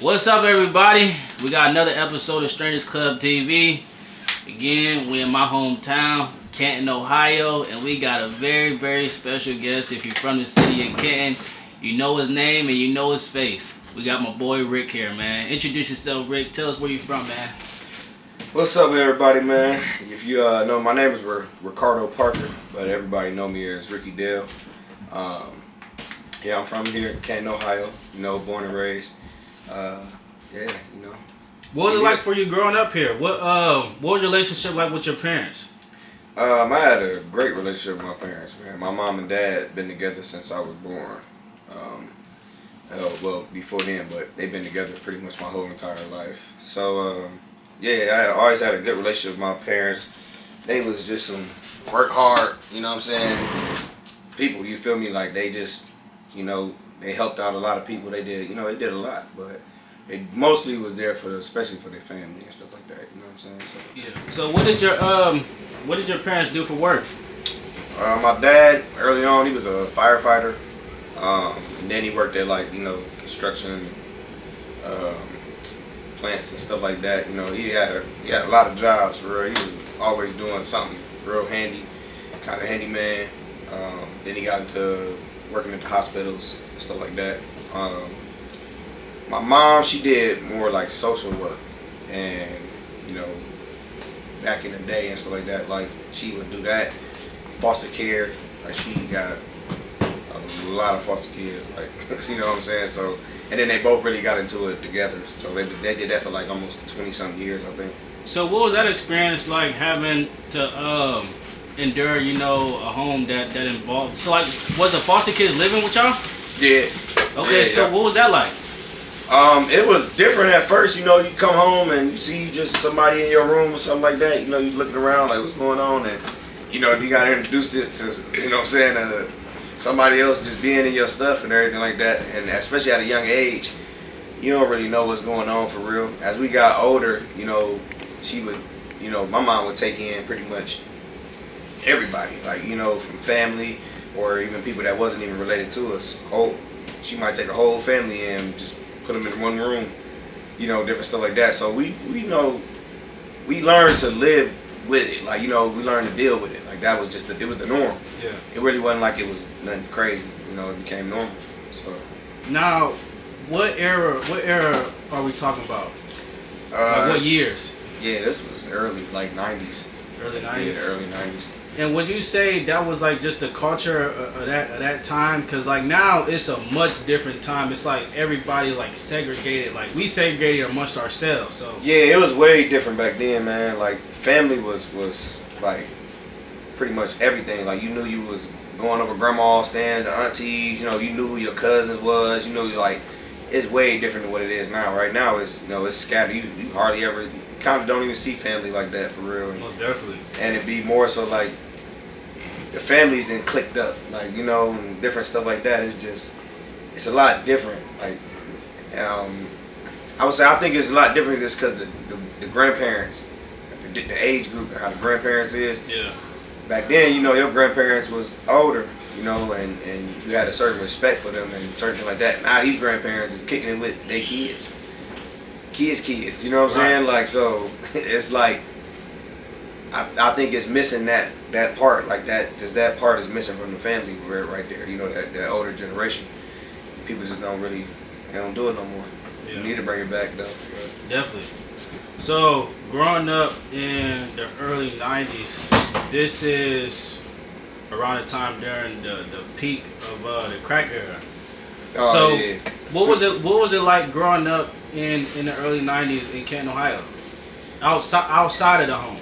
What's up, everybody? We got another episode of Strangers Club TV. Again, we in my hometown, Canton, Ohio, and we got a very, very special guest. If you're from the city of Canton, you know his name and you know his face. We got my boy Rick here, man. Introduce yourself, Rick. Tell us where you from, man. What's up, everybody, man? If you know, my name is Ricardo Parker, but everybody know me as Ricky Dale. I'm from here in Canton, Ohio. Born and raised. What was it like for you growing up here? What was your relationship like with your parents? I had a great relationship with my parents, man. My mom and dad been together since I was born. Before then, but they've been together pretty much my whole entire life. So, I always had a good relationship with my parents. They was just some work hard, you know what I'm saying, people, you feel me? Like, they just, they helped out a lot of people. They did, they did a lot, but they mostly was there especially for their family and stuff like that, you know what I'm saying? So, yeah. So what did your parents do for work? My dad, early on, he was a firefighter. And then he worked at construction plants and stuff like that. He had a lot of jobs for real. He was always doing something real handy, kind of handyman. Then he got into working at the hospitals and stuff like that. My mom, she did more like social work, and back in the day and stuff like that, like she would do that, foster care. Like she got a lot of foster kids, like you know what I'm saying. So, and then they both really got into it together. So they did that for like almost 20-something years, I think. So what was that experience like, having to endure, a home that involved? So like, was the foster kids living with y'all? Yeah. Okay. Yeah. What was that like? It was different at first. You come home and you see just somebody in your room or something like that. You looking around like, what's going on, and you got introduced it to, what I'm saying, somebody else just being in your stuff and everything like that. And especially at a young age, you don't really know what's going on for real. As we got older, she would, my mom would take in pretty much everybody, like, from family or even people that wasn't even related to us. She might take a whole family and just put them in one room, different stuff like that. So we learned to live with it. Like, we learned to deal with it. Like, that was just it was the norm. Yeah. It really wasn't like it was nothing crazy. It became normal. So now, what era are we talking about? Like what years? Yeah, this was early, like 90s. Early 90s? Yeah, early 90s. And would you say that was like just the culture of that time? Because like now it's a much different time. It's like everybody's like segregated. Like we segregated amongst ourselves. So yeah, it was way different back then, man. Like family was like pretty much everything. Like you knew you was going over grandma's, staying the aunties. You knew who your cousins was. Like it's way different than what it is now. Right now it's it's scattered. You hardly ever, you kind of don't even see family like that for real. Most definitely. And it'd be more so like the families then clicked up, like and different stuff like that. It's a lot different. Like I would say I think it's a lot different just because the grandparents, the age group, how the grandparents is. Yeah. Back then, your grandparents was older, and you had a certain respect for them and certain things like that. Now these grandparents is kicking it with their kids. Kids, you know what I'm saying? Like, so it's like I think it's missing that part, like that part is missing from the family right there. That older generation. People just don't do it no more. Yeah. You need to bring it back though. Definitely. So growing up in the early 90s, this is around the time during the peak of the crack era. Oh, so yeah. What was it like growing up in the early 90s in Canton, Ohio? Outside of the home.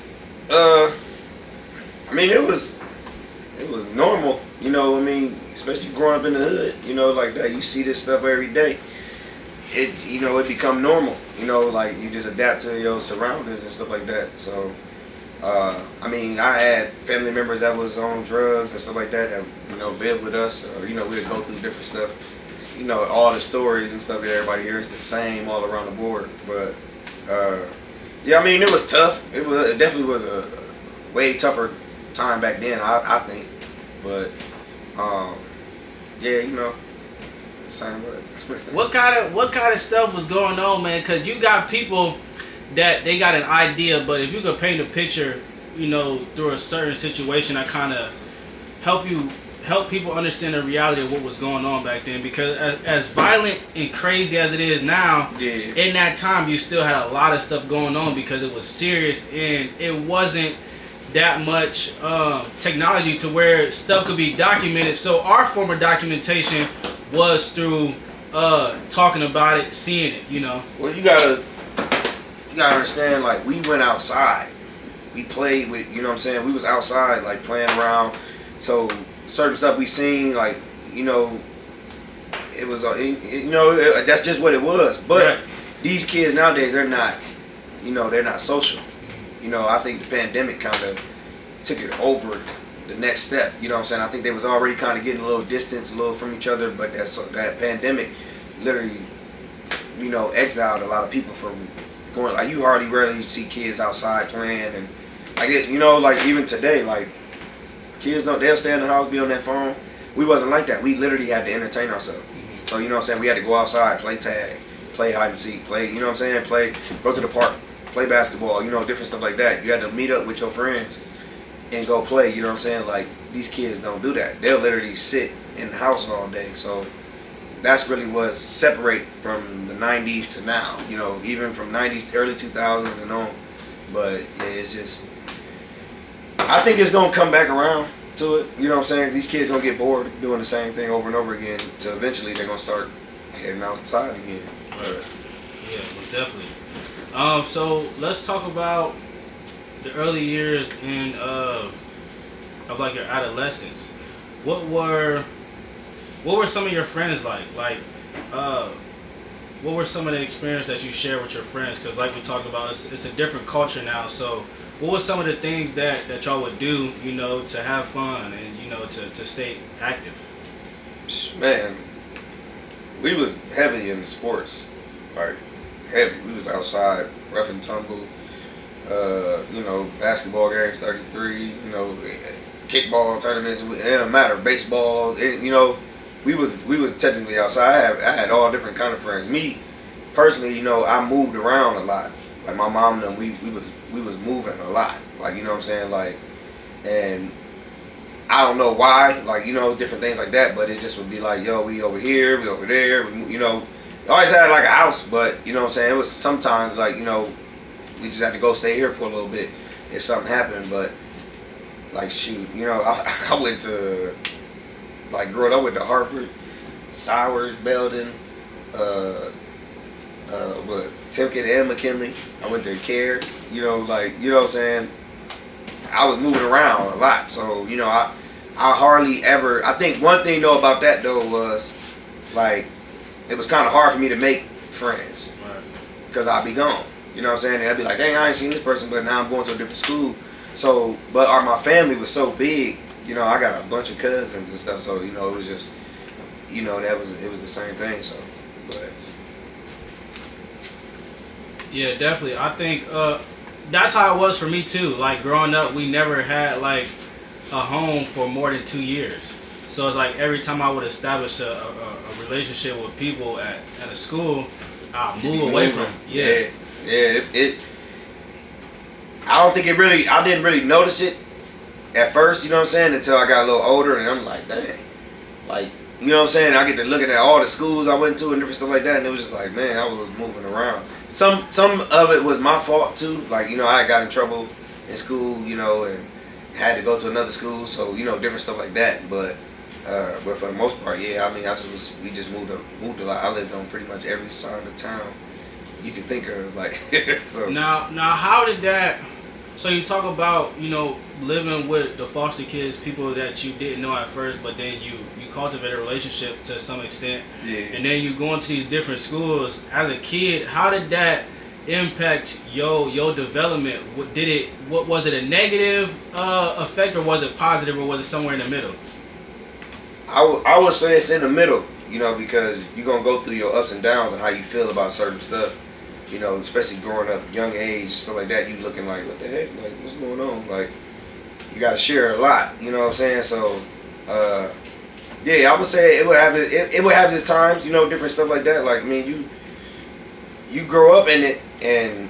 I mean, it was normal, especially growing up in the hood, like that. You see this stuff every day. It become normal, like you just adapt to your surroundings and stuff like that. So, I had family members that was on drugs and stuff like that lived with us. We'd go through different stuff. All the stories and stuff that everybody hears the same all around the board. But, it was tough. It definitely was a way tougher time back then, I think. But, Same way. What kind of stuff was going on, man? Because you got people that they got an idea, but if you could paint a picture, through a certain situation, that kind of help people understand the reality of what was going on back then. Because as violent and crazy as it is now, in that time you still had a lot of stuff going on because it was serious and it wasn't that much technology to where stuff could be documented. So our form of documentation was through talking about it, seeing it. Well, you gotta understand, like, we went outside. We played with, you know what I'm saying? We was outside, like, playing around. So certain stuff we seen, like, it was, that's just what it was. But right. These kids nowadays, they're not social. I think the pandemic kind of took it over the next step. You know what I'm saying? I think they was already kind of getting a little distance, a little from each other, but that pandemic literally, exiled a lot of people from going. Like, you rarely see kids outside playing, and like like even today, like, kids they'll stay in the house, be on their phone. We wasn't like that. We literally had to entertain ourselves. So you know what I'm saying? We had to go outside, play tag, play hide and seek, play. You know what I'm saying? Go to the park, play basketball. Different stuff like that. You had to meet up with your friends and go play. You know what I'm saying? Like, these kids don't do that. They'll literally sit in the house all day. So that's really what separate from the 90s to now. Even from 90s to early 2000s and on. But yeah, it's just, I think it's gonna come back around to it. You know what I'm saying? These kids gonna get bored doing the same thing over and over again. So eventually they're gonna start heading outside again. But, yeah, well, definitely. So let's talk about the early years of like your adolescence. What were some of your friends like? Like, what were some of the experience that you shared with your friends? Because like we talked about, it's a different culture now. So what were some of the things that y'all would do, to have fun and, to stay active? Man, we was heavy in sports, like heavy. We was outside, rough and tumble. Basketball games, 33. Kickball tournaments. It didn't matter. Baseball. We was technically outside. I had all different kind of friends. Me personally, I moved around a lot. Like, my mom and them, we was moving a lot. Like, you know what I'm saying? Like, and I don't know why, like, different things like that, but it just would be like, yo, we over here, we over there, we always had like a house, but you know what I'm saying? It was sometimes like, we just had to go stay here for a little bit if something happened. But like, shoot, I went to, like, growing up, I went to Hartford, Sowers, Belden, Timken and McKinley. I went to CARE, what I'm saying? I was moving around a lot. So, I hardly ever, I think one thing though about that though was, like, it was kind of hard for me to make friends. Right. Because I'd be gone. You know what I'm saying? And I'd be like, dang, I ain't seen this person, but now I'm going to a different school. So, but my family was so big, I got a bunch of cousins and stuff, so, it was just, it was the same thing, so, but. Yeah, definitely. I think that's how it was for me too. Like, growing up, we never had like a home for more than 2 years. So it's like every time I would establish a relationship with people at a school, I'll move away from. Yeah. I don't think I didn't really notice it at first, you know what I'm saying, until I got a little older, and I'm like, dang, like, you know what I'm saying, I get to looking at all the schools I went to and different stuff like that, and it was just like, man, I was moving around. Some of it was my fault too, like, I got in trouble in school, and had to go to another school, so, different stuff like that, but for the most part, yeah, I mean, we just moved a lot. I lived on pretty much every side of the town you can think of, like. So now how did that, so you talk about, living with the foster kids, people that you didn't know at first, but then you cultivate a relationship to some extent. Yeah. And then you go into these different schools. As a kid, how did that impact your development? What was it, a negative effect, or was it positive, or was it somewhere in the middle? I would say it's in the middle, because you're gonna go through your ups and downs and how you feel about certain stuff. Especially growing up, young age and stuff like that, you looking like, what the heck, like, what's going on? Like, you gotta share a lot, you know what I'm saying? So, Yeah, I would say it would have it would have its times, you know, different stuff like that. Like I mean, you grow up in it, and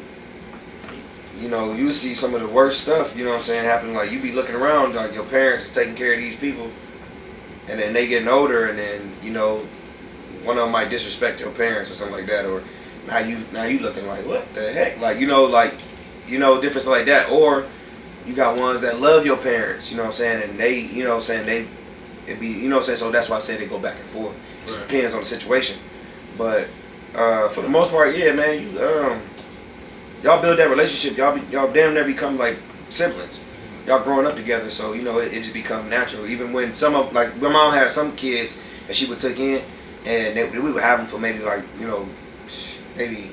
you know you see some of the worst stuff. You know what I'm saying happening. Like you be looking around, like your parents is taking care of these people, and then they getting older, and then you know one of them might disrespect your parents or something like that, or now you looking like what the heck, like different stuff like that, or you got ones that love your parents, you know what I'm saying, and they, you know what I'm saying, it be, you know what I'm saying, so that's why I say they go back and forth. It just depends on the situation. But for the most part, yeah, man, you y'all build that relationship. Y'all damn near become like siblings. Y'all growing up together, so you know it just become natural. Even when some of like my mom had some kids that she would take in, and we would have them for maybe like maybe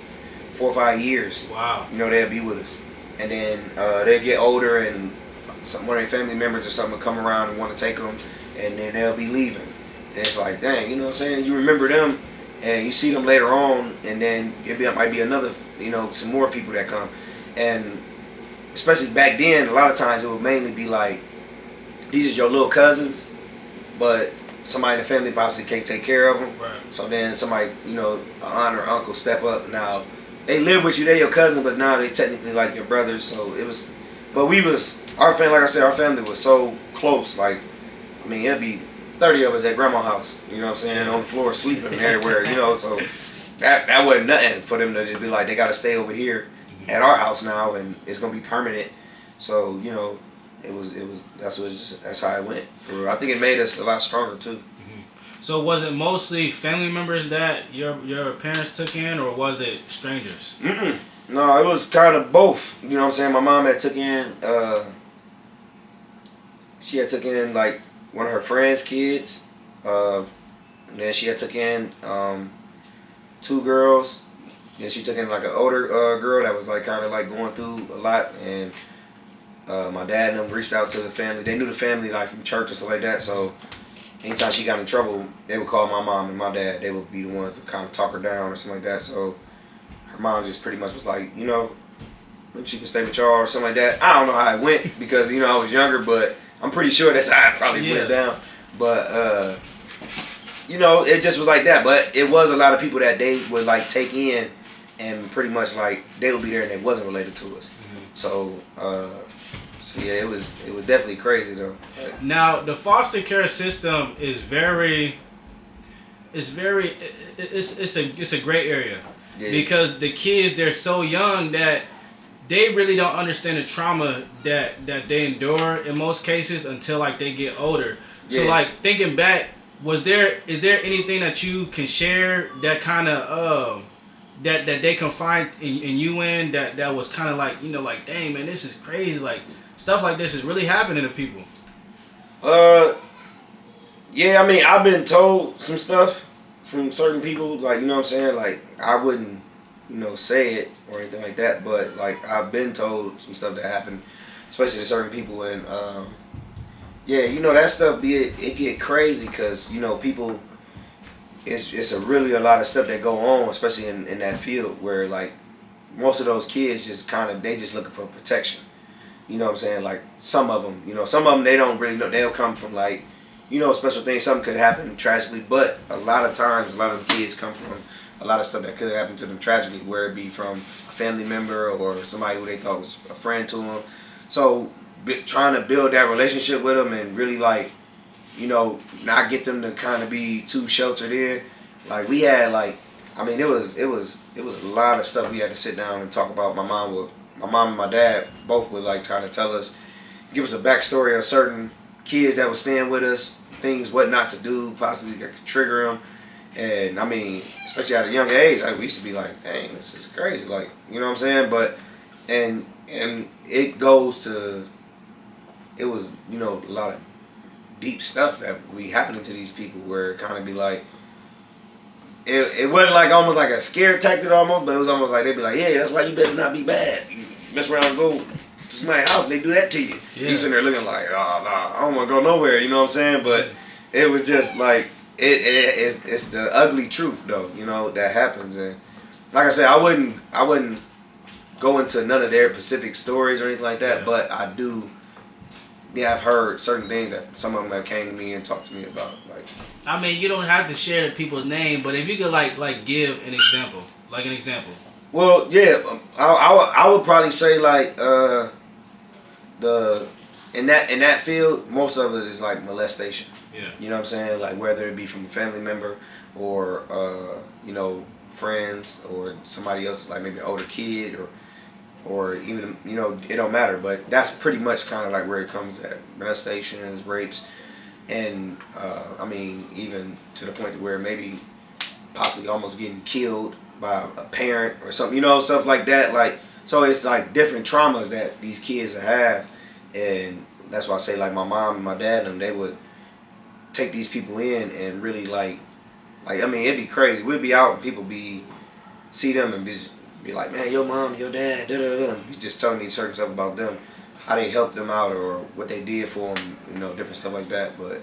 4 or 5 years. Wow. You know they'd be with us, and then they get older, and one of their family members or something would come around and want to take them, and then they'll be leaving. And it's like, dang, you know what I'm saying? You remember them, and you see them later on, and then it might be another, some more people that come. And especially back then, a lot of times it would mainly be like, these are your little cousins, but somebody in the family obviously can't take care of them. Right. So then somebody, an aunt or uncle step up. Now, they live with you, they're your cousin, but now they technically like your brothers. So it was, but our family, like I said, our family was so close. Like, I mean, it'd be 30 of us at grandma's house, you know what I'm saying, on the floor sleeping everywhere, so that wasn't nothing for them to just be like, they got to stay over here at our house now, and it's gonna be permanent. So that's how it went. I think it made us a lot stronger too. So was it mostly family members that your parents took in, or was it strangers? No, it was kind of both. You know what I'm saying? My mom had took in, she had took in like one of her friends' kids. And then she had took in 2 girls. Then she took in like an older girl that was like kind of like going through a lot. And my dad and them reached out to the family. They knew the family like from church and stuff like that. So anytime she got in trouble, they would call my mom and my dad. They would be the ones to kind of talk her down or something like that. So her mom just pretty much was like, maybe she can stay with y'all or something like that. I don't know how it went because, I was younger, but I'm pretty sure that's how it probably went down. But, it just was like that. But it was a lot of people that they would like take in, and pretty much like they would be there and they wasn't related to us. So yeah, it was definitely crazy though. Now the foster care system is it's a gray area because the kids, they're so young that they really don't understand the trauma that they endure in most cases until like they get older. So like thinking back, is there anything that you can share that kind of that they can find in you in that was kind of like like, dang man, this is crazy, like stuff like this is really happening to people? Yeah, I mean, I've been told some stuff from certain people, like, what I'm saying, like, I wouldn't, say it or anything like that, but, like, I've been told some stuff that happened, especially to certain people, and, that stuff, it get crazy, because, people, it's really a lot of stuff that go on, especially in that field, where, like, most of those kids they just looking for protection. You know what I'm saying? Like, some of them, they don't really know. They'll come from, like, special things. Something could happen tragically, but a lot of times, a lot of the kids come from a lot of stuff that could happen to them tragically, where it be from a family member or somebody who they thought was a friend to them. So, trying to build that relationship with them and really, like, not get them to kind of be too sheltered in. Like, we had, like, I mean, it was a lot of stuff we had to sit down and talk about. My mom and my dad both would like trying to tell us, give us a backstory of certain kids that were staying with us, things what not to do, possibly that could trigger them. And I mean, especially at a younger age, like, we used to be like, dang, this is crazy, like, you know what I'm saying? But and it goes to, it was a lot of deep stuff that be happening to these people, where it kind of be like, it wasn't like almost like a scare tactic almost, but it was almost like they'd be like, yeah, that's why you better not be bad. You mess around and go to somebody's house, they do that to you. Yeah. You sitting there looking like, oh, nah, I don't want to go nowhere, you know what I'm saying? But it was just like, it's the ugly truth though, that happens. And like I said, I wouldn't go into none of their specific stories or anything like that, but I do I've heard certain things that some of them have came to me and talked to me about. Like, I mean, you don't have to share the people's name, but if you could like give an example, like an example. well, yeah, I would probably say like the in that field, most of it is like molestation. Yeah. You know what I'm saying? Like whether it be from a family member or you know, friends or somebody else, like maybe an older kid or even, you know, it don't matter. But that's pretty much kind of like where it comes at: molestations, rapes, and I mean even to the point where maybe possibly almost getting killed by a parent or something. You know, stuff like that. Like, so it's like different traumas that these kids have, and that's why I say like my mom and my dad and them, they would take these people in and really like I mean, it'd be crazy. We'd be out and people see them and be like, man, your mom, your dad, da da da. And be just telling me certain stuff about them, how they helped them out or what they did for them, you know, different stuff like that. But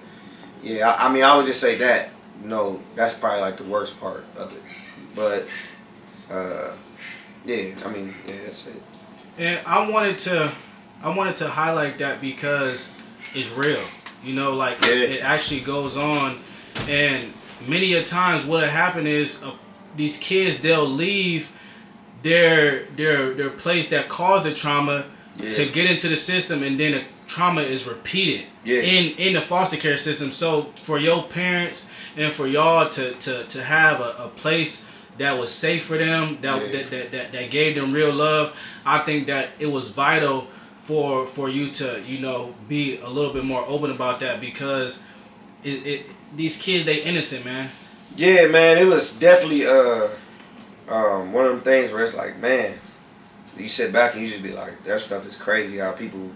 yeah, I mean, I would just say that, you know, that's probably like the worst part of it. But yeah, I mean, yeah, that's it. And I wanted to highlight that because it's real. You know, like it actually goes on, and many a times what'll happen is these kids, they'll leave their place that caused the trauma to get into the system, and then the trauma is repeated in the foster care system. So for your parents and for y'all to have a place that was safe for them, that gave them real love, I think that it was vital for you to, you know, be a little bit more open about that, because these kids, they innocent, man. Yeah, man, it was definitely one of them things where it's like, man, you sit back and you just be like, that stuff is crazy how people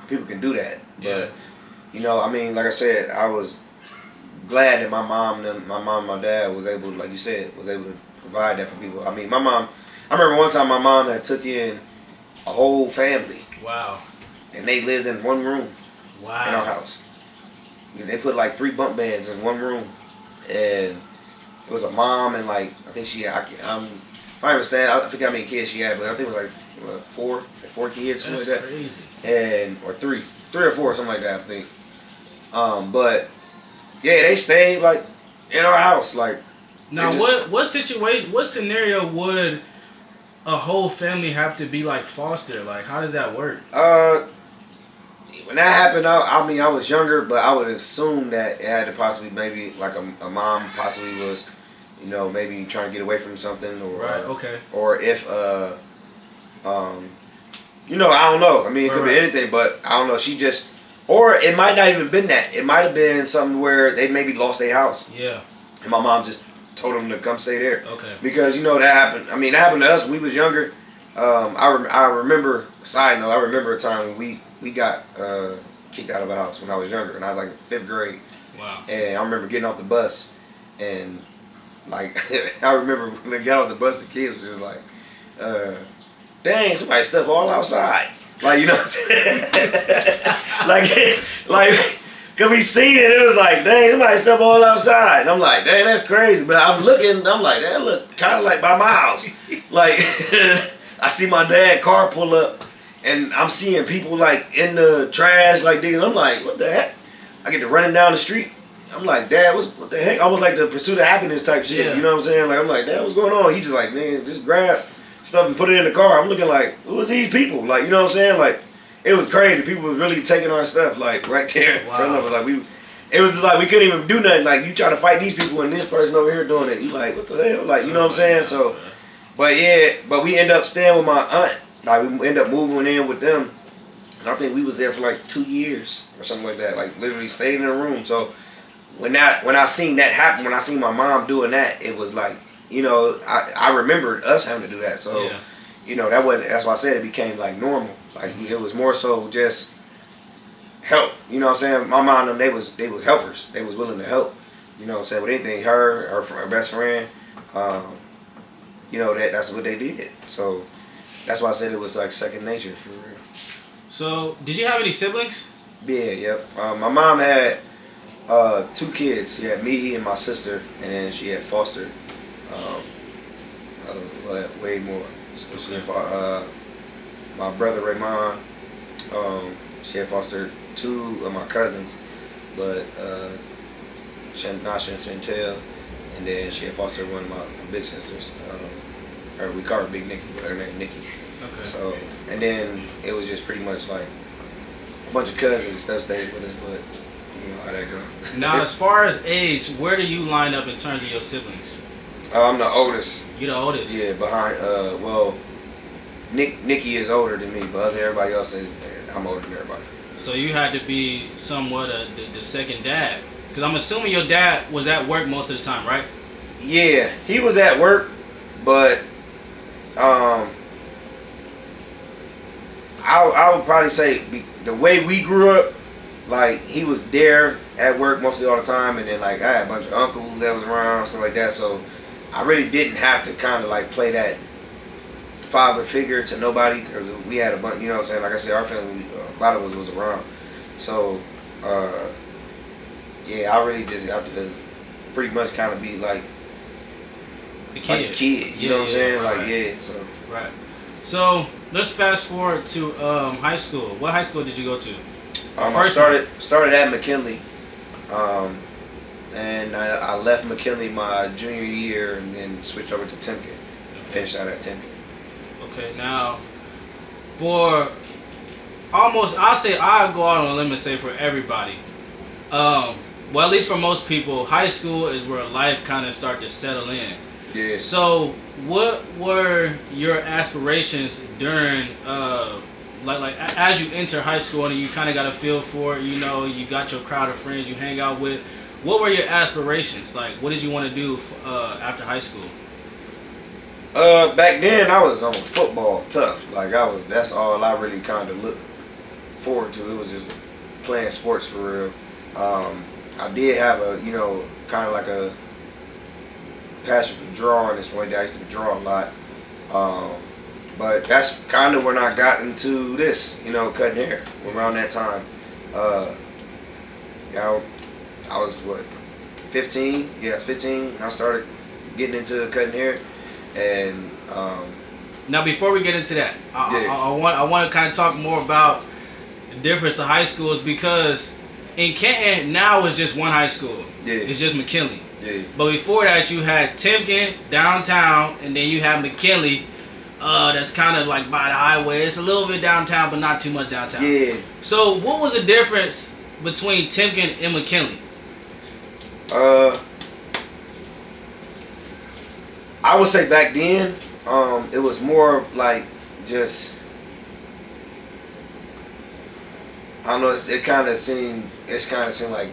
can do that. Yeah. But you know, I mean, like I said, I was glad that my mom and my dad was able, like you said, was able to provide that for people. I mean, I remember one time my mom had took in a whole family. Wow. And they lived in one room. Wow. In our house. They put like 3 bunk beds in one room, and it was a mom and like I think she had, I forget how many kids she had, but I think it was like 4 kids, something like that. Crazy. And or 3 or 4, something like that, I think. But yeah, they stayed like in our house, like. Now, what situation, what scenario would a whole family have to be like foster? Like, how does that work? When that happened, I mean, I was younger, but I would assume that it had to possibly maybe like a mom possibly was, you know, maybe trying to get away from something, or right, okay, or if you know, I don't know. I mean, it could be anything, but I don't know. She just, or it might not even been that. It might have been something where they maybe lost their house. Yeah. And my mom just told them to come stay there. Okay. Because you know that happened. I mean, that happened to us when we was younger. I remember. Side note, I remember a time when we got kicked out of a house when I was younger, and I was like 5th grade. Wow. And I remember getting off the bus, and like I remember when I got off the bus, the kids was just like, "Dang, somebody stuff all outside." Like, you know what I'm saying? like, cause we seen it. It was like, "Dang, somebody stuff all outside." And I'm like, "Dang, that's crazy." But I'm looking. I'm like, "That look kind of like by my house." Like, I see my dad car pull up, and I'm seeing people like in the trash, like digging. I'm like, "What the heck?" I get to running down the street. I'm like, "Dad, what the heck?" Almost like the pursuit of happiness type shit. Yeah. You know what I'm saying? Like, I'm like, "Dad, what's going on?" He just like, "Man, just grab stuff and put it in the car." I'm looking like, who is these people? Like, you know what I'm saying? Like, it was crazy. People were really taking our stuff like right there in front of us. Like it was just like we couldn't even do nothing. Like, you try to fight these people and this person over here doing it. You like, what the hell? Like, you know what I'm saying? So, but we end up staying with my aunt. Like, we end up moving in with them. And I think we was there for like 2 years or something like that. Like, literally stayed in a room. So when I seen that happen, when I seen my mom doing that, it was like, you know, I remembered us having to do that. So, you know, that's why I said it became like normal. Like, it was more so just help. You know what I'm saying? My mom and them, they was helpers. They was willing to help. You know what I'm saying? With anything, her best friend, you know, that's what they did. So that's why I said it was like second nature for real. So, did you have any siblings? Yeah, yep. My mom had 2 kids. She had me and my sister, and then she had fostered way more. So she had, my brother Raymond, she had fostered two of my cousins, but Chantel, and then she had fostered one of my big sisters. Or we call her Big Nikki, but her name Nikki. Okay. So, and then it was just pretty much like a bunch of cousins and stuff stayed with us, but you know how that go. Now, as far as age, where do you line up in terms of your siblings? I'm the oldest. You the oldest? Yeah, behind. Well, Nikki is older than me, but everybody else is. I'm older than everybody. So you had to be somewhat the second dad, because I'm assuming your dad was at work most of the time, right? Yeah, he was at work, but I would probably say the way we grew up, like he was there at work mostly all the time, and then like I had a bunch of uncles that was around, stuff like that. So I really didn't have to kind of like play that father figure to nobody, because we had a bunch. You know what I'm saying? Like I said, our family, a lot of us was around. So yeah, I really just have to pretty much kind of be like The kid. like a kid. You know what I'm saying? Right, like yeah. So right. So let's fast forward to high school. What high school did you go to? I started at McKinley, and I left McKinley my junior year and then switched over to Timken. Finished out at Timken. Okay, now for almost, I'll go out on a limb and say for everybody. Well, at least for most people, high school is where life kind of start to settle in. Yeah. So, what were your aspirations during, like as you enter high school and you kind of got a feel for it, you know, you got your crowd of friends you hang out with. What were your aspirations? Like, what did you want to do after high school? Back then I was on football tough. Like that's all I really kind of looked forward to. It was just playing sports for real. I did have a, you know, kind of like a passion for drawing and stuff like that. I used to draw a lot. But that's kind of when I got into this, you know, cutting hair around that time. You know, I was what, 15? Yeah, I was 15. I started getting into cutting hair. And now, before we get into that, yeah. I want to kind of talk more about the difference of high schools, because in Canton now it's just one high school. Yeah. It's just McKinley. Yeah. But before that, you had Timken downtown, and then you have McKinley. That's kind of like by the highway. It's a little bit downtown, but not too much downtown. Yeah. So, what was the difference between Timken and McKinley? I would say back then, it was more like just, I don't know. It kind of seemed like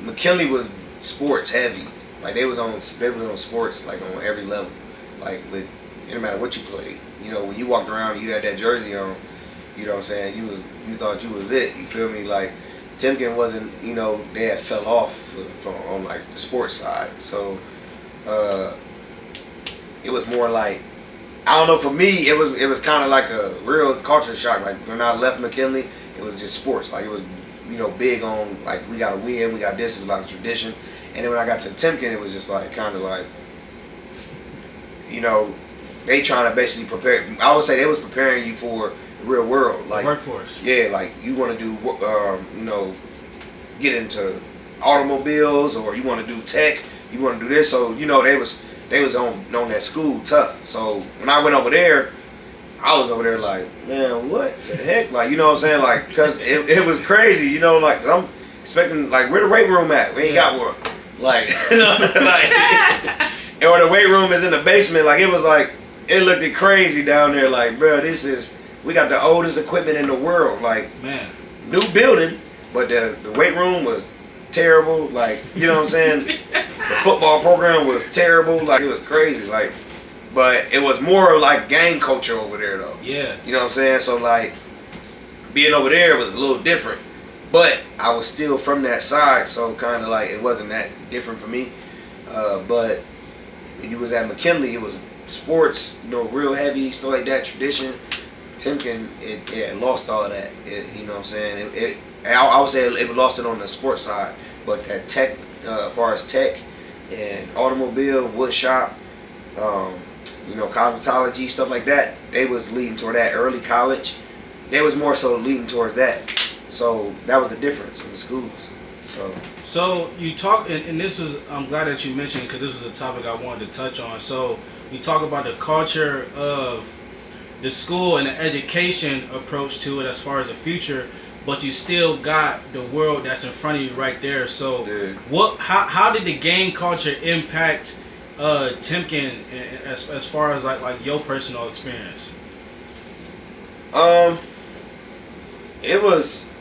McKinley was sports heavy. Like they was on sports like on every level. Like with, no matter what you played, you know, when you walked around, you had that jersey on. You know what I'm saying? You thought you was it. You feel me? Like Timken wasn't. You know, they had fell off on like the sports side. So. It was more like, I don't know, for me it was kind of like a real culture shock. Like when I left McKinley, it was just sports. Like it was, you know, big on like we got to win, we got this, it was like a tradition. And then when I got to Timken, it was just like kind of like, you know, they trying to basically prepare. I would say they was preparing you for the real world, like workforce. Yeah, like you want to do, you know, get into automobiles, or you want to do tech. You want to do this, so you know they was on that school tough. So when I went over there, I was over there like, man, what the heck? Like, you know what I'm saying? Like, cause it was crazy, you know, like, cause I'm expecting like, where the weight room at? We ain't got one. Like, you know, like, or the weight room is in the basement. Like it was like, it looked crazy down there. Like, bro, we got the oldest equipment in the world. Like, man, new building, but the weight room was terrible. Like, you know what I'm saying? The football program was terrible. Like, it was crazy. Like, but it was more like gang culture over there though. Yeah. You know what I'm saying? So like, being over there was a little different, but I was still from that side, so kind of like it wasn't that different for me. But when you was at McKinley, it was sports, you know, real heavy stuff like that, tradition. Timken, it lost all that. You know what I'm saying? I would say it lost it on the sports side, but that tech, as far as tech and automobile, wood shop, you know, cosmetology, stuff like that, they was leading toward that. Early college, they was more so leading towards that. So that was the difference in the schools. So you talk, and this was, I'm glad that you mentioned it because this was a topic I wanted to touch on. So you talk about the culture of the school and the education approach to it as far as the future, but you still got the world that's in front of you right there. So how did the gang culture impact Timken as far as like your personal experience? It was,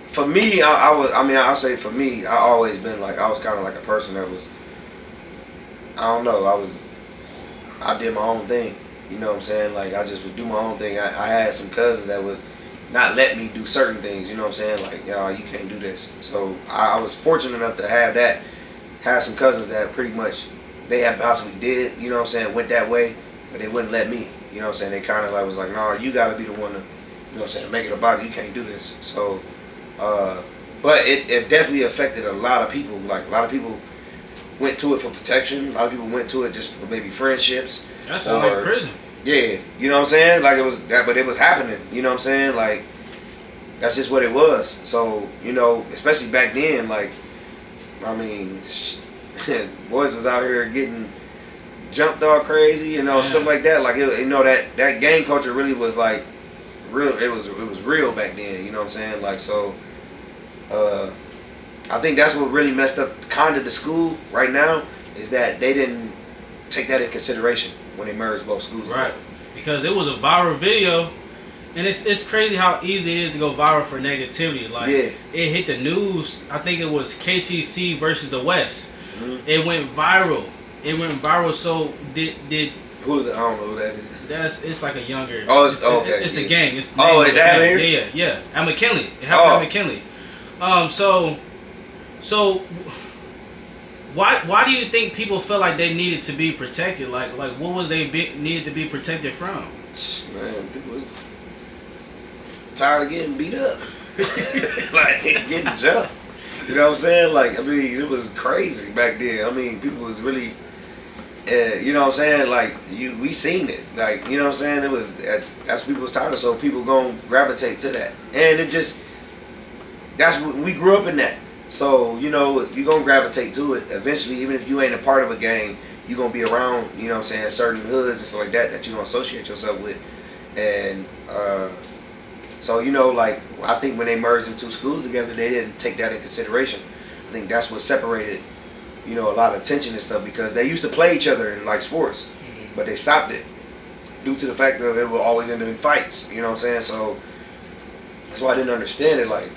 for me, I'll say for me, I always been like, I was kind of like a person that was, I don't know, I did my own thing. You know what I'm saying? Like, I just would do my own thing. I had some cousins that would not let me do certain things. You know what I'm saying? Like, y'all, you can't do this. So I was fortunate enough to have that. Have some cousins that pretty much, they had possibly did, you know what I'm saying, went that way, but they wouldn't let me. You know what I'm saying? They kind of like was like, nah, you got to be the one to, you know what I'm saying, make it about it. You can't do this. So, but it definitely affected a lot of people. Like, a lot of people went to it for protection. A lot of people went to it just for maybe friendships. That sounds like prison. Yeah, you know what I'm saying? Like, it was that, but it was happening. You know what I'm saying? Like, that's just what it was. So, you know, especially back then, like, I mean, boys was out here getting jumped all crazy, you know, stuff like that. Like, you know, that gang culture really was like real. It was real back then. You know what I'm saying? Like, so, I think that's what really messed up kind of the school right now, is that they didn't take that in consideration when they merged both schools. Right. Because it was a viral video, and it's crazy how easy it is to go viral for negativity. Like, it hit the news. I think it was KTC versus the West. Mm-hmm. It went viral. So did who is it? I don't know who that is. It's like a younger. Oh, it's okay. It's a gang. It's it happened here? Yeah. At McKinley. It happened at McKinley. So why do you think people felt like they needed to be protected? Like what was they needed to be protected from? Man, people was tired of getting beat up, like getting jumped. You know what I'm saying? Like, I mean, it was crazy back then. I mean, people was really, you know what I'm saying? Like, we seen it. Like, you know what I'm saying? It was, that's what people was tired of. So people gonna gravitate to that, and it just, that's what we grew up in that. So, you know, you're going to gravitate to it eventually. Even if you ain't a part of a gang, you're going to be around, you know what I'm saying, certain hoods and stuff like that you're going to associate yourself with. And so, you know, like, I think when they merged them two schools together, they didn't take that in consideration. I think that's what separated, you know, a lot of tension and stuff, because they used to play each other in, like, sports, but they stopped it due to the fact that it would always end in fights, you know what I'm saying? So that's why I didn't understand it. Like,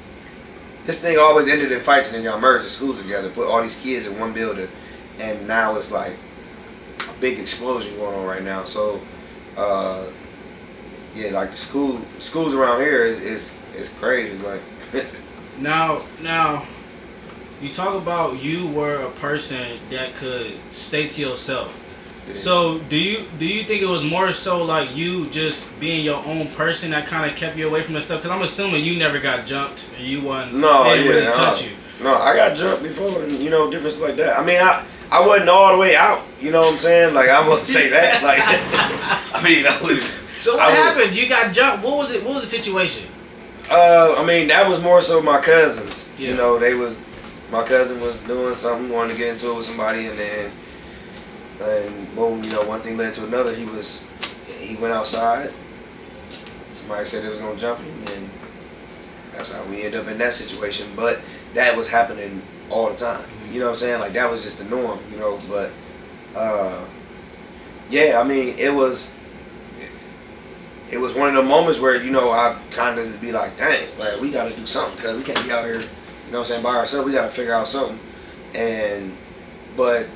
this thing always ended in fights, and then y'all merged the schools together, put all these kids in one building, and now it's like a big explosion going on right now. So, yeah, like the schools around here is crazy. Like, now, you talk about you were a person that could stay to yourself. Yeah. So do you think it was more so like you just being your own person that kind of kept you away from the stuff? Because I'm assuming you never got jumped and you wasn't. No, they really touch you. No, I got jumped before, and you know, different stuff like that. I mean, I wasn't all the way out. You know what I'm saying? Like, I wouldn't say that. Like, I mean, I was. So what happened? You got jumped. What was it? What was the situation? I mean, that was more so my cousins. Yeah. You know, my cousin was doing something, wanted to get into it with somebody, and boom, you know, one thing led to another. He went outside. Somebody said they was gonna jump him, and that's how we ended up in that situation. But that was happening all the time. You know what I'm saying? Like, that was just the norm, you know. But yeah, I mean, it was one of the moments where, you know, I kind of be like, dang, like, we got to do something, because we can't be out here, you know what I'm saying, by ourselves. We got to figure out something. But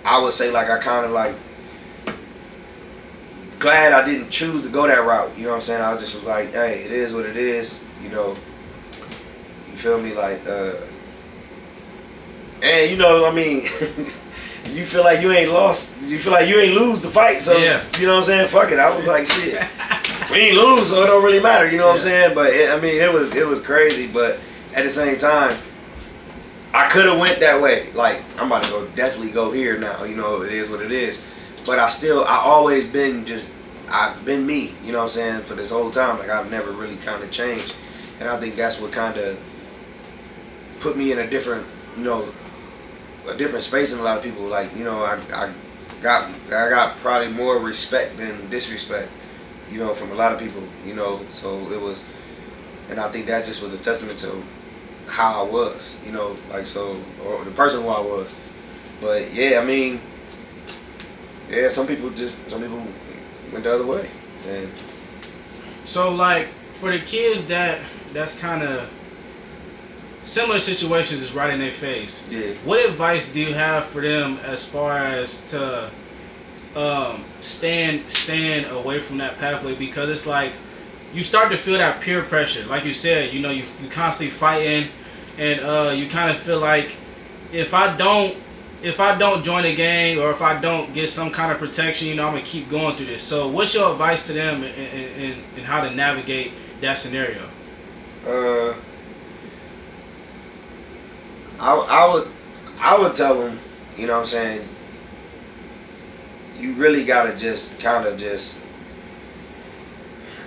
I would say, like, I kind of, like, glad I didn't choose to go that route. You know what I'm saying? I just was like, hey, it is what it is, you know. You feel me? Like, and, you know, I mean, you feel like you ain't lost. You feel like you ain't lose the fight. So, yeah. You know what I'm saying? Fuck it. I was like, shit. We ain't lose, so it don't really matter. You know what I'm saying? But, I mean, it was crazy. But at the same time, I could have went that way. Like, I'm about to definitely go here now. You know, it is what it is. But I always been just I've been me, you know what I'm saying, for this whole time. Like I've never really kind of changed, and I think that's what kind of put me in a different, a different space than a lot of people. Like I got probably more respect than disrespect, from a lot of people, So it was, and I think that just was a testament to how I was, or the person who I was. But yeah, I mean, yeah, some people went the other way. And So like for the kids that's kind of similar situations is right in their face. yeah, What advice do you have for them as far as to stand away from that pathway? Because it's like you start to feel that peer pressure, like you said. You constantly fighting, and you kind of feel like if I don't join a gang or if I don't get some kind of protection, I'm gonna keep going through this. So what's your advice to them in how to navigate that scenario? I would tell them, what I'm saying, you really gotta just kind of just.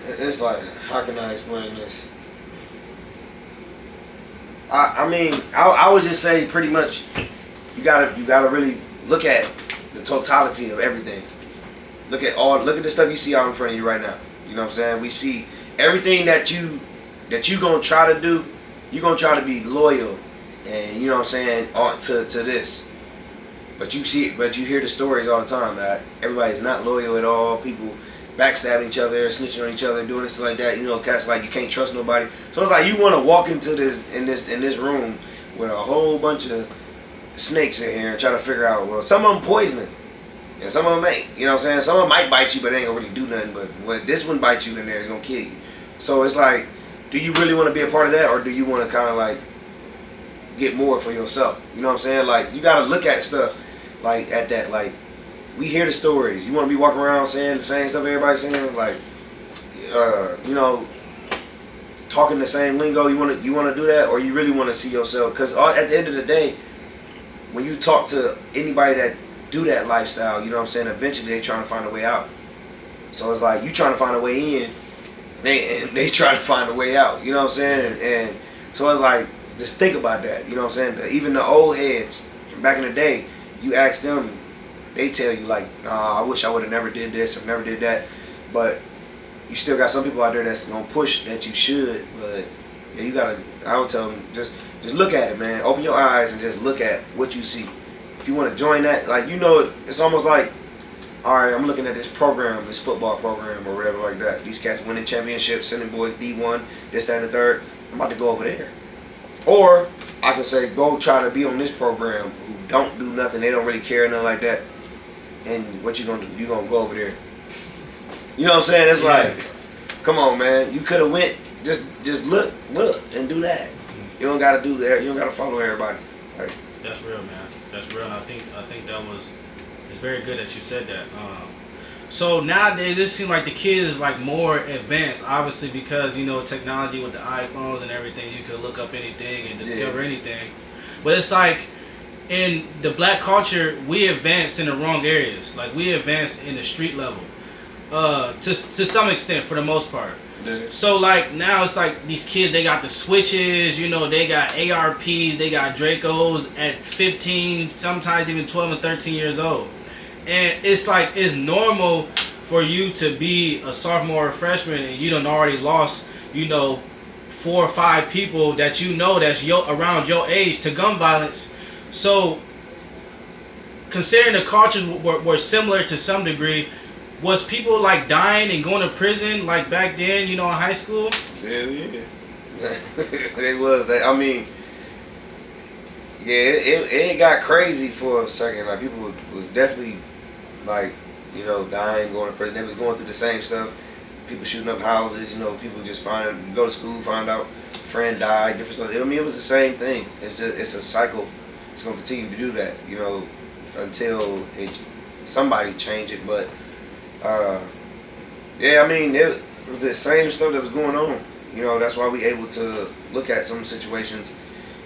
It's like, how can I explain this? I mean, I would just say pretty much, you gotta really look at the totality of everything. Look at the stuff you see out in front of you right now. You know what I'm saying? We see everything that you gonna try to do. You gonna try to be loyal, and you know what I'm saying, to this. But you hear the stories all the time that everybody's not loyal at all. People backstabbing each other, snitching on each other, doing this like that. Cats like you can't trust nobody. So it's like you want to walk into this room with a whole bunch of snakes in here and try to figure out, well, some of them poisoning and some of them ain't. You know what I'm saying? Some of them might bite you, but they ain't gonna really do nothing. But when this one bites you in there, it's gonna kill you. So it's like, do you really want to be a part of that, or do you want to kind of like get more for yourself? You know what I'm saying? Like you gotta look at stuff like at that. Like we hear the stories. You want to be walking around saying the same stuff everybody's saying, like talking the same lingo. You want to do that, or you really want to see yourself? Because at the end of the day, when you talk to anybody that do that lifestyle, you know what I'm saying, eventually they trying to find a way out. So it's like you trying to find a way in, they trying to find a way out. You know what I'm saying? And so it's like, just think about that. You know what I'm saying? Even the old heads from back in the day, you ask them, they tell you like, I wish I would have never did this or never did that. But you still got some people out there that's gonna push that you should. But yeah, I would tell them, just look at it, man. Open your eyes and just look at what you see. If you want to join that, like, it's almost like, all right, I'm looking at this program, this football program or whatever like that. These cats winning championships, sending boys D1, this, that, and the third. I'm about to go over there. Or I can say, go try to be on this program who don't do nothing. They don't really care, nothing like that. And what you gonna do? You gonna go over there. You know what I'm saying? It's like, come on, man. You could have went, just look and do that. You don't gotta do that. You don't gotta follow everybody. Like, that's real, man. That's real. And I think it's very good that you said that. So nowadays it seems like the kids like more advanced, obviously, because technology with the iPhones and everything, you can look up anything and discover anything. But it's like in the black culture, we advance in the wrong areas. Like we advance in the street level, to some extent, for the most part. Yeah. So like now it's like these kids, they got the switches, they got ARPs, they got Dracos at 15, sometimes even 12 and 13 years old. And it's like, it's normal for you to be a sophomore or freshman and you done already lost, 4 or 5 people that that's around your age to gun violence. So considering the cultures were similar to some degree, was people like dying and going to prison like back then, in high school? Yeah. It was. I mean, yeah, it got crazy for a second. Like people was definitely like, dying, going to prison. They was going through the same stuff. People shooting up houses. People just go to school, find out friend died, different stuff. I mean, it was the same thing. It's a cycle. It's gonna continue to do that, until somebody change it. But yeah, I mean, it was the same stuff that was going on. That's why we able to look at some situations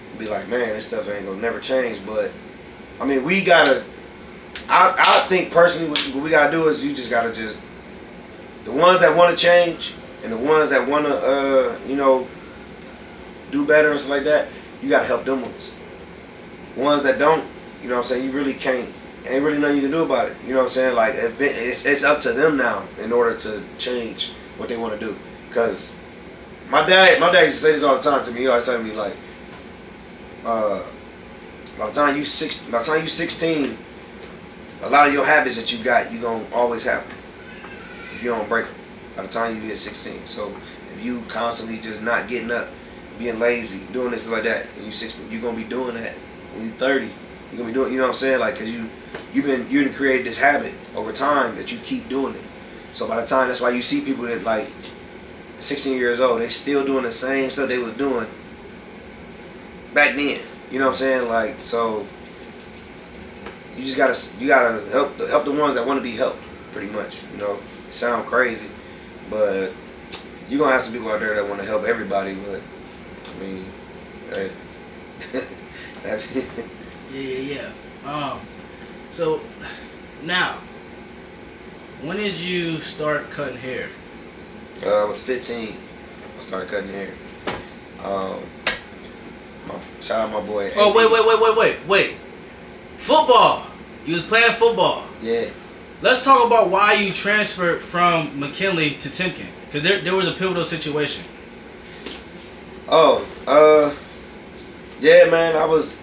and be like, man, this stuff ain't gonna never change. But I mean, we gotta. I think personally, what we gotta do is you just gotta the ones that want to change and the ones that want to, do better and stuff like that, you got to help them ones. Ones that don't, you know what I'm saying, you really can't, ain't really nothing you can do about it. You know what I'm saying? Like, it's up to them now in order to change what they want to do. Because my dad used to say this all the time to me. He always tell me, like, by the time you 16, a lot of your habits that you got, you gonna always have them if you don't break them by the time you get 16. So if you constantly just not getting up, being lazy, doing this stuff like that, and you 16, you're gonna be doing that when you're 30. You're gonna be doing, you know what I'm saying? Like, cause you created this habit over time that you keep doing it. So by the time, that's why you see people that like 16 years old, they still doing the same stuff they was doing back then. You know what I'm saying? Like, so you gotta help the ones that want to be helped, pretty much. You know, it sound crazy, but you're gonna have some people out there that want to help everybody. But I mean, hey. Yeah. So now, when did you start cutting hair? I was 15. I started cutting hair. Shout out my boy. Oh, wait. Football. You was playing football. Yeah. Let's talk about why you transferred from McKinley to Timken. Because there was a pivotal situation. Yeah, man. I was,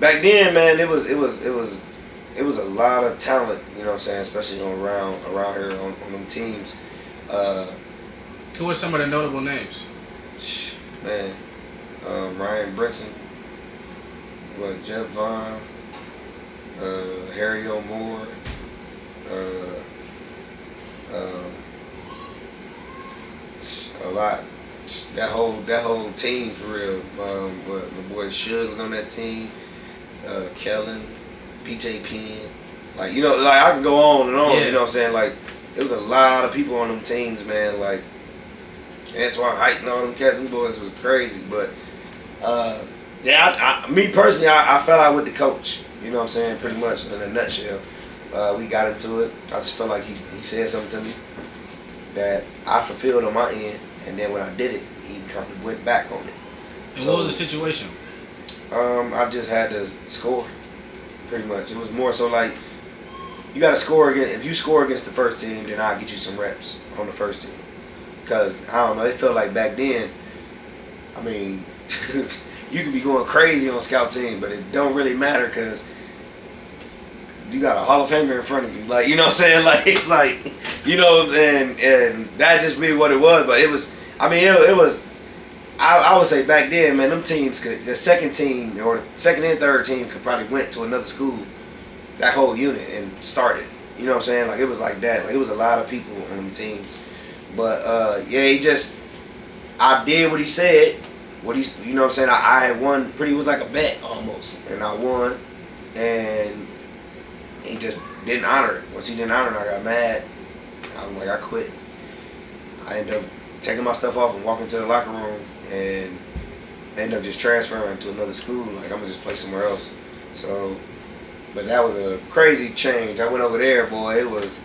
back then, man. It was a lot of talent. You know what I'm saying? Especially around here on them teams. Who were some of the notable names? Man, Ryan Brinson, Jeff Vaughn, Harry O'Moore, a lot. That whole team for real. My boy Suge was on that team. Kellen, PJ Penn. Like, like I can go on and on. Yeah. You know what I'm saying? Like, there was a lot of people on them teams, man. Like Antoine Height and all them cats, them boys was crazy. But me personally, I fell out with the coach. You know what I'm saying? Pretty much in a nutshell. We got into it. I just felt like he said something to me that I fulfilled on my end, and then when I did it, he kind of went back on it. And what was the situation? I just had to score, pretty much. It was more so like, you got to score against. If you score against the first team, then I'll get you some reps on the first team. Because, I don't know, it felt like back then, I mean, you could be going crazy on scout team, but it don't really matter because you got a Hall of Famer in front of you. Like, you know what I'm saying? Like, it's like, and that just be what it was. But it was, I mean, it was, I would say back then, man, them teams the second team or the second and third team could probably went to another school, that whole unit, and started. You know what I'm saying? Like, it was like that. Like, it was a lot of people on them teams. But, I did what he said. You know what I'm saying? I had won it was like a bet almost. And I won. And he just didn't honor it. Once he didn't honor it, I got mad. I was like, I quit. I ended up taking my stuff off and walking to the locker room, and ended up just transferring to another school. Like, I'm going to just play somewhere else. So, but that was a crazy change. I went over there, boy. It was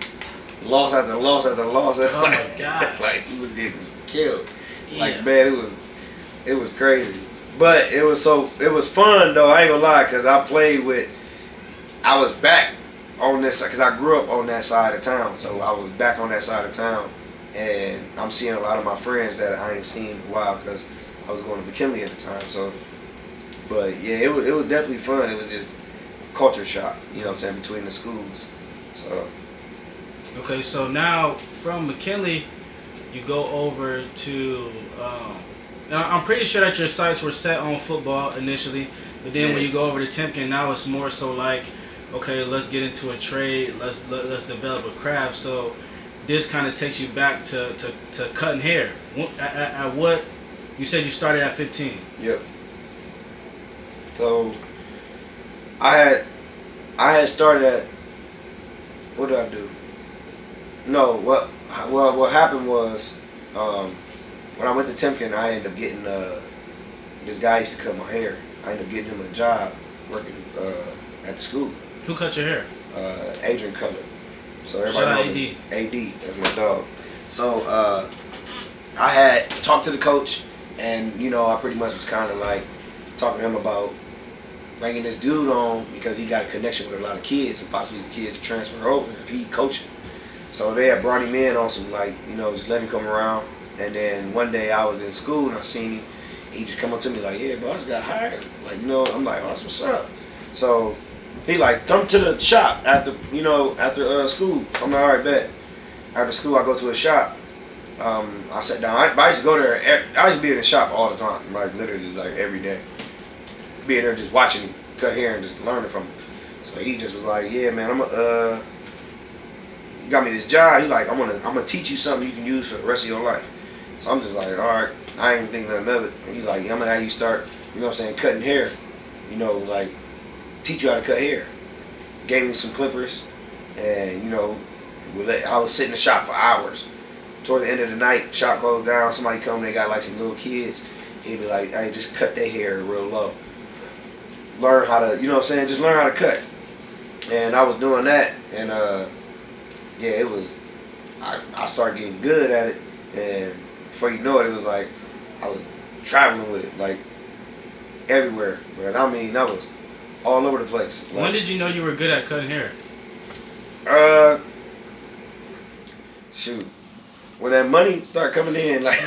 loss after loss after loss. Oh, my gosh. Like, he was getting killed. Yeah. Like, man, it was crazy. But it was fun, though. I ain't going to lie, because I was back on this side, because I grew up on that side of town. So I was back on that side of town. And I'm seeing a lot of my friends that I ain't seen in a while because I was going to McKinley at the time. So, but yeah, it was definitely fun. It was just culture shock, you know what I'm saying, between the schools. So. Okay, so now from McKinley, you go over to. Now I'm pretty sure that your sights were set on football initially, but then when you go over to Timken, now it's more so like, okay, let's get into a trade. Let's develop a craft. So. This kind of takes you back to cutting hair. At what you said you started at 15. Yep. So I had started at, what did I do? No, what happened was when I went to Timken, I ended up getting this guy used to cut my hair. I ended up getting him a job working at the school. Who cut your hair? Adrian Cutler. So everybody Shout out knows AD. That's my dog. So I had talked to the coach, and I pretty much was kind of like talking to him about bringing this dude on because he got a connection with a lot of kids and possibly the kids to transfer over if he coaching. So they had brought him in on some just let him come around. And then one day I was in school and I seen him. He just come up to me like, yeah, bro, I just got hired. I'm like, oh, that's what's up. So he like, come to the shop after school. So I'm like, all right, bet. After school, I go to a shop. I sat down. I used to go there. I used to be in the shop all the time, like literally, like every day. Being there, just watching him cut hair and just learning from him. So he just was like, "Yeah, man, you got me this job. He like, I'm gonna teach you something you can use for the rest of your life." So I'm just like, all right. I ain't think nothing of it. And he's like, I'm gonna have you start, cutting hair. Like teach you how to cut hair. Gave me some clippers, and I would sit in the shop for hours. Toward the end of the night, shop closed down. Somebody come, they got like some little kids. He'd be like, hey, just cut their hair real low. Learn how to, just learn how to cut. And I was doing that, and it was. I started getting good at it, and before you know it, it was like I was traveling with it, like everywhere. But I mean, that was all over the place. Like, when did you know you were good at cutting hair? Shoot, when that money started coming in, like,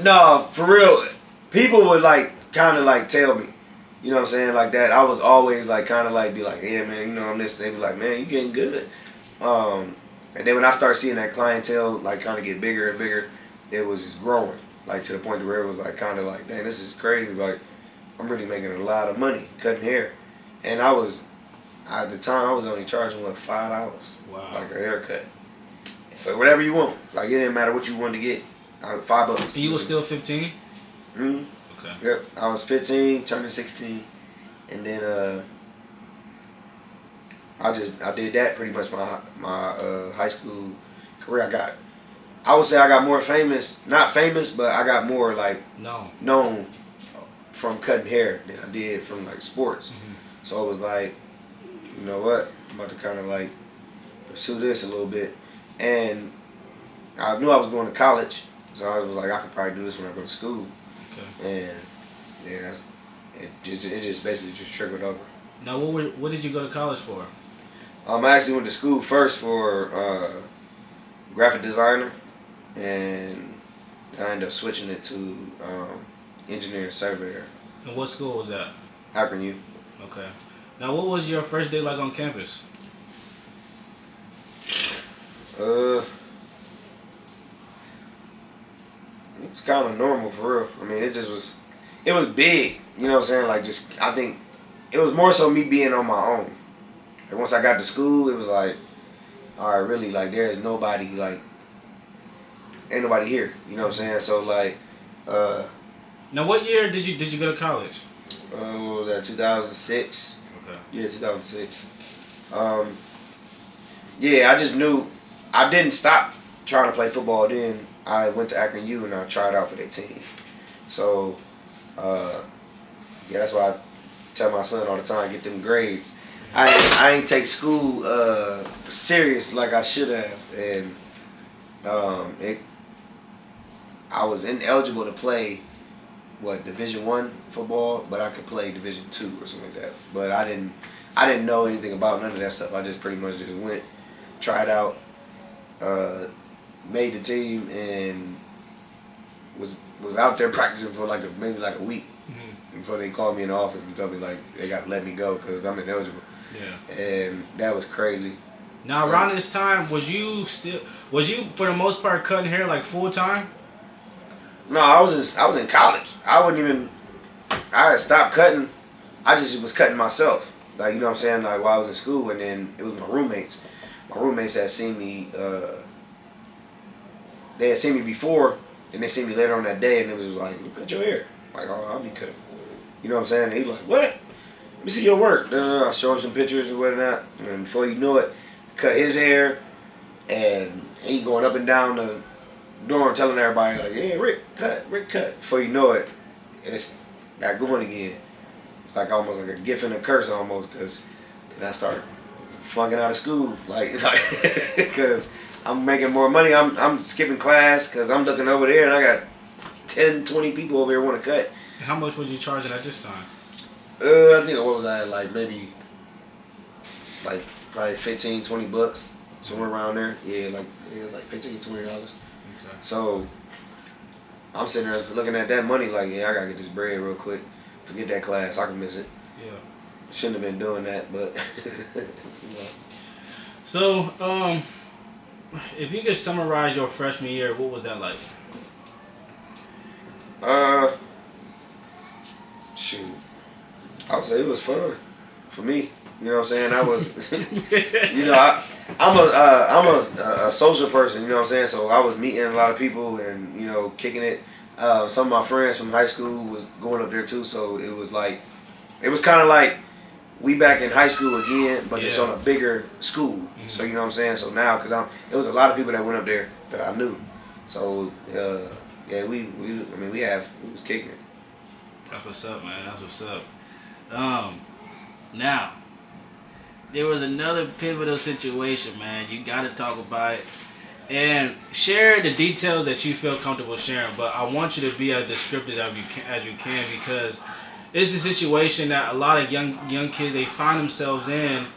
no, for real, people would like kind of like tell me, you know what I'm saying, like that. I was always like kind of like be like, yeah, man, I'm this. They be like, man, you getting good. And then when I started seeing that clientele like kind of get bigger and bigger, it was just growing, like to the point where it was like kind of like, dang, this is crazy. Like, I'm really making a lot of money cutting hair, and at the time I was only charging $5, wow, like a haircut, for whatever you want. Like it didn't matter what you wanted to get, $5. So you was still 15? Mm-hmm. Okay. Yep, I was 15, turning 16, and then I did that pretty much my high school career. I would say I got more famous, not famous, but I got more like known from cutting hair than I did from like sports. Mm-hmm. So it was like, you know what, I'm about to kind of like pursue this a little bit, and I knew I was going to college, so I was like, I could probably do this when I go to school. Okay. And yeah, it just basically just trickled over. Now, what did you go to college for? I actually went to school first for graphic designer, and I ended up switching it to engineer surveyor. And what school was that? Akron U. Okay. Now, what was your first day like on campus? It's kind of normal for real. I mean, it was big. You know what I'm saying? Like, I think it was more so me being on my own. And once I got to school, it was like, all right, really, like, there is nobody, like, ain't nobody here. You know what I'm saying? So, like, now, what year did you go to college? What was that, 2006? Okay. Yeah, 2006. Yeah, I just knew I didn't stop trying to play football then. I went to Akron U and I tried out for their team. So, yeah, that's why I tell my son all the time, get them grades. I ain't take school serious like I should have, and I was ineligible to play Division I football, but I could play Division II or something like that. But I didn't know anything about none of that stuff. I just pretty much just went, tried out, made the team, and was out there practicing for maybe a week before they called me in the office and told me like they got to let me go because I'm ineligible. Yeah. And that was crazy. Now around this time, was you for the most part cutting hair like full time? No, I was in college. I had stopped cutting. I just was cutting myself. Like, you know what I'm saying? Like, while I was in school, and then it was my roommates. My roommates had seen me, they had seen me before, and they seen me later on that day, and it was like, cut your hair. Like, oh, I'll be cutting. You know what I'm saying? And he like, what? Let me see your work. I show him some pictures and whatnot, and before you know it, cut his hair, and he going up and down the dorm telling everybody like, yeah, Rick cut. Before you know it, it's got going again. It's like almost like a gift and a curse almost, because then I started flunking out of school, like because I'm making more money. I'm skipping class because I'm looking over there and I got 10, 20 people over here want to cut. How much was you charging at this time? I think what was I like maybe like probably 15, 20 bucks somewhere around there. Yeah, like it was like $15, $20. Okay. So I'm sitting there just looking at that money like, yeah, I gotta get this bread real quick. Forget that class, I can miss it. Yeah. Shouldn't have been doing that, but. So, if you could summarize your freshman year, what was that like? Shoot, I would say it was fun for me. You know what I'm saying? I was, you know, I'm a social person. You know what I'm saying? So I was meeting a lot of people and kicking it. Some of my friends from high school was going up there too. So it was like, it was kind of like we back in high school again, but it's on a bigger school. Mm-hmm. So you know what I'm saying? So now, because it was a lot of people that went up there that I knew. So yeah, we was kicking it. That's what's up, man. That's what's up. Now, there was another pivotal situation, man. You got to talk about it and share the details that you feel comfortable sharing. But I want you to be as descriptive as you can because it's a situation that a lot of young kids they find themselves in,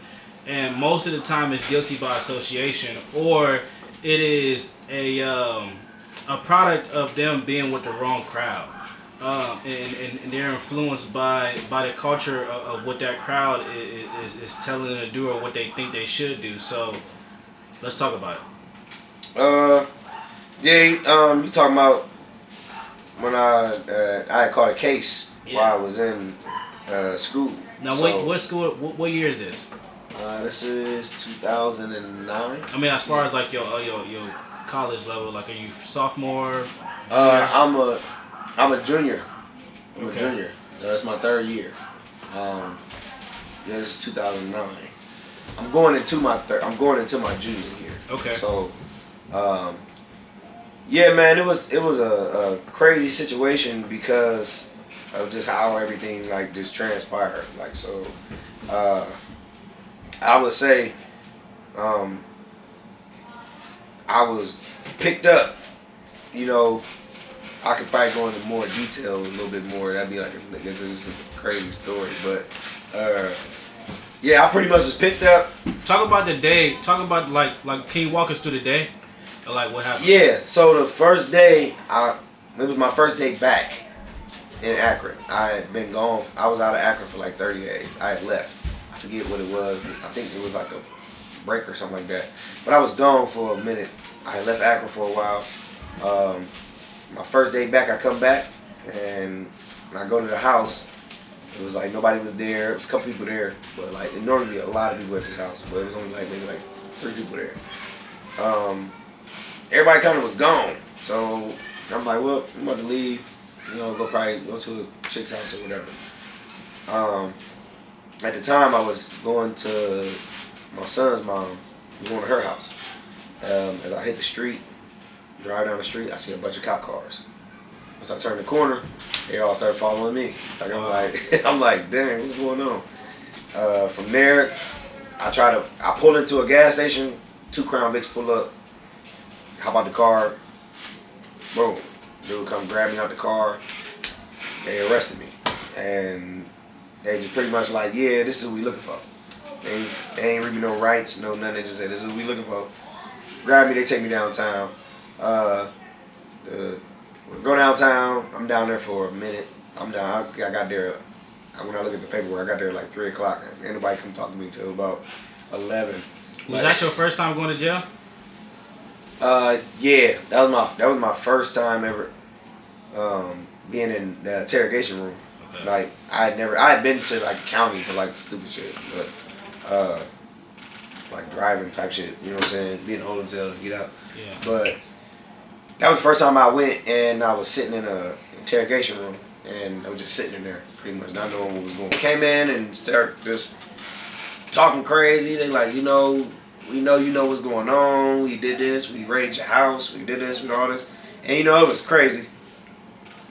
and most of the time it's guilty by association, or it is a product of them being with the wrong crowd. And they're influenced by the culture of what that crowd is telling them to do or what they think they should do. So let's talk about it. You talking about when I had caught a case while I was in school. Now, so, what school? What year is this? This is 2009. I mean, as far as like your college level, like are you sophomore? I'm a junior. I'm a junior. That's my third year. This is 2009. I'm going into my junior year. Okay. So, yeah, man, it was a crazy situation because of just how everything like just transpired. Like so, I would say, I was picked up. I could probably go into more detail a little bit more. That'd be like this is a crazy story, but yeah, I pretty much was picked up. Talk about the day. Talk about like can you walk us through the day, or like what happened? Yeah, so the first day, it was my first day back in Akron. I had been gone. I was out of Akron for like 30 days. I had left. I forget what it was. I think it was like a break or something like that. But I was gone for a minute. I had left Akron for a while. My first day back, I come back, and when I go to the house, it was like nobody was there. It was a couple people there, but like it normally a lot of people at this house, but it was only like maybe like 3 people there. Everybody kind of was gone, so I'm like, well, I'm about to leave. Probably go to a chick's house or whatever. At the time, I was going to my son's mom. I was going to her house. As I hit the street. Drive down the street, I see a bunch of cop cars. Once I turn the corner, they all start following me. I'm like, dang, what's going on? From there, I pull into a gas station. 2 Crown Vics pull up. Hop out the car. Boom, dude come grab me out the car. They arrested me, and they just pretty much like, yeah, this is what we looking for. They ain't read me no rights, no nothing. They just said, this is what we looking for. Grab me, they take me downtown. We go downtown. I'm down there for a minute. I'm down. I got there. When I look at the paperwork, I got there like 3 o'clock. Ain't nobody come talk to me till about 11. Was that your first time going to jail? Yeah, that was my first time ever being in the interrogation room. Okay. Like I had been to like county for like stupid shit, but like driving type shit. You know what I'm saying? Being in a holding cell to get out. Yeah. But that was the first time I went, and I was sitting in a interrogation room, and I was just sitting in there, pretty much not knowing what was going on. Came in and started just talking crazy. They like, we know what's going on. We did this. We raided your house. We did this. We did all this. And it was crazy.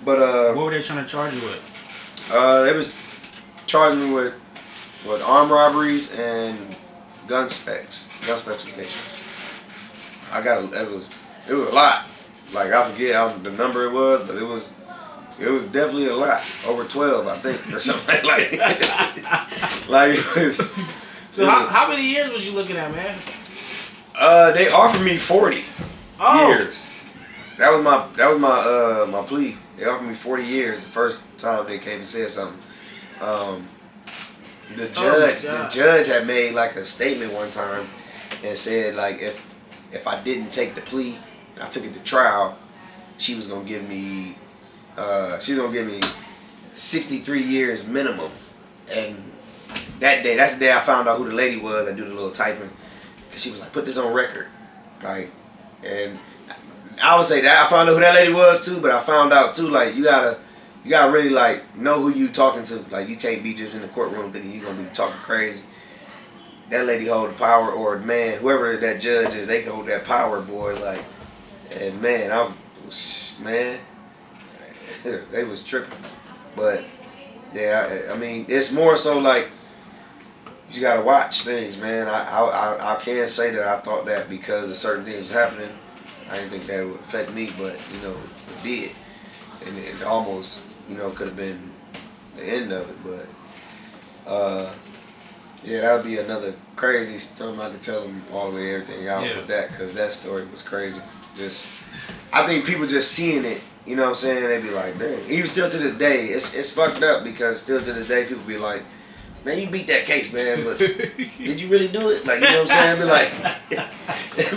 But what were they trying to charge you with? They was charging me with armed robberies and gun specifications. It was a lot. Like I forget the number it was, but it was definitely a lot. Over 12, I think, or something like like it was. So how many years was you looking at, man? They offered me 40 years. That was my plea. They offered me 40 years the first time they came and said something. The judge had made like a statement one time and said like if I didn't take the plea and I took it to trial, she was gonna give me 63 years minimum. And that's the day I found out who the lady was. I do the little typing because she was like, put this on record, like, and I would say that I found out who that lady was too, but I found out too like you gotta really like know who you talking to. Like you can't be just in the courtroom thinking you gonna be talking crazy. That lady hold the power, or man, whoever that judge is, they hold that power, boy. Like, and man, they was tripping. But yeah, I mean, it's more so like you just gotta watch things, man. I can't say that I thought that because of certain things was happening. I didn't think that would affect me, but you know, it did, and it almost, you know, could have been the end of it. But yeah, that would be another crazy story. I could tell them all the way everything out with that, because that story was crazy. I think people just seeing it, you know what I'm saying? They be like, dang. Even still to this day, it's fucked up because still to this day, people be like, man, you beat that case, man, but did you really do it? Like, you know what I'm saying?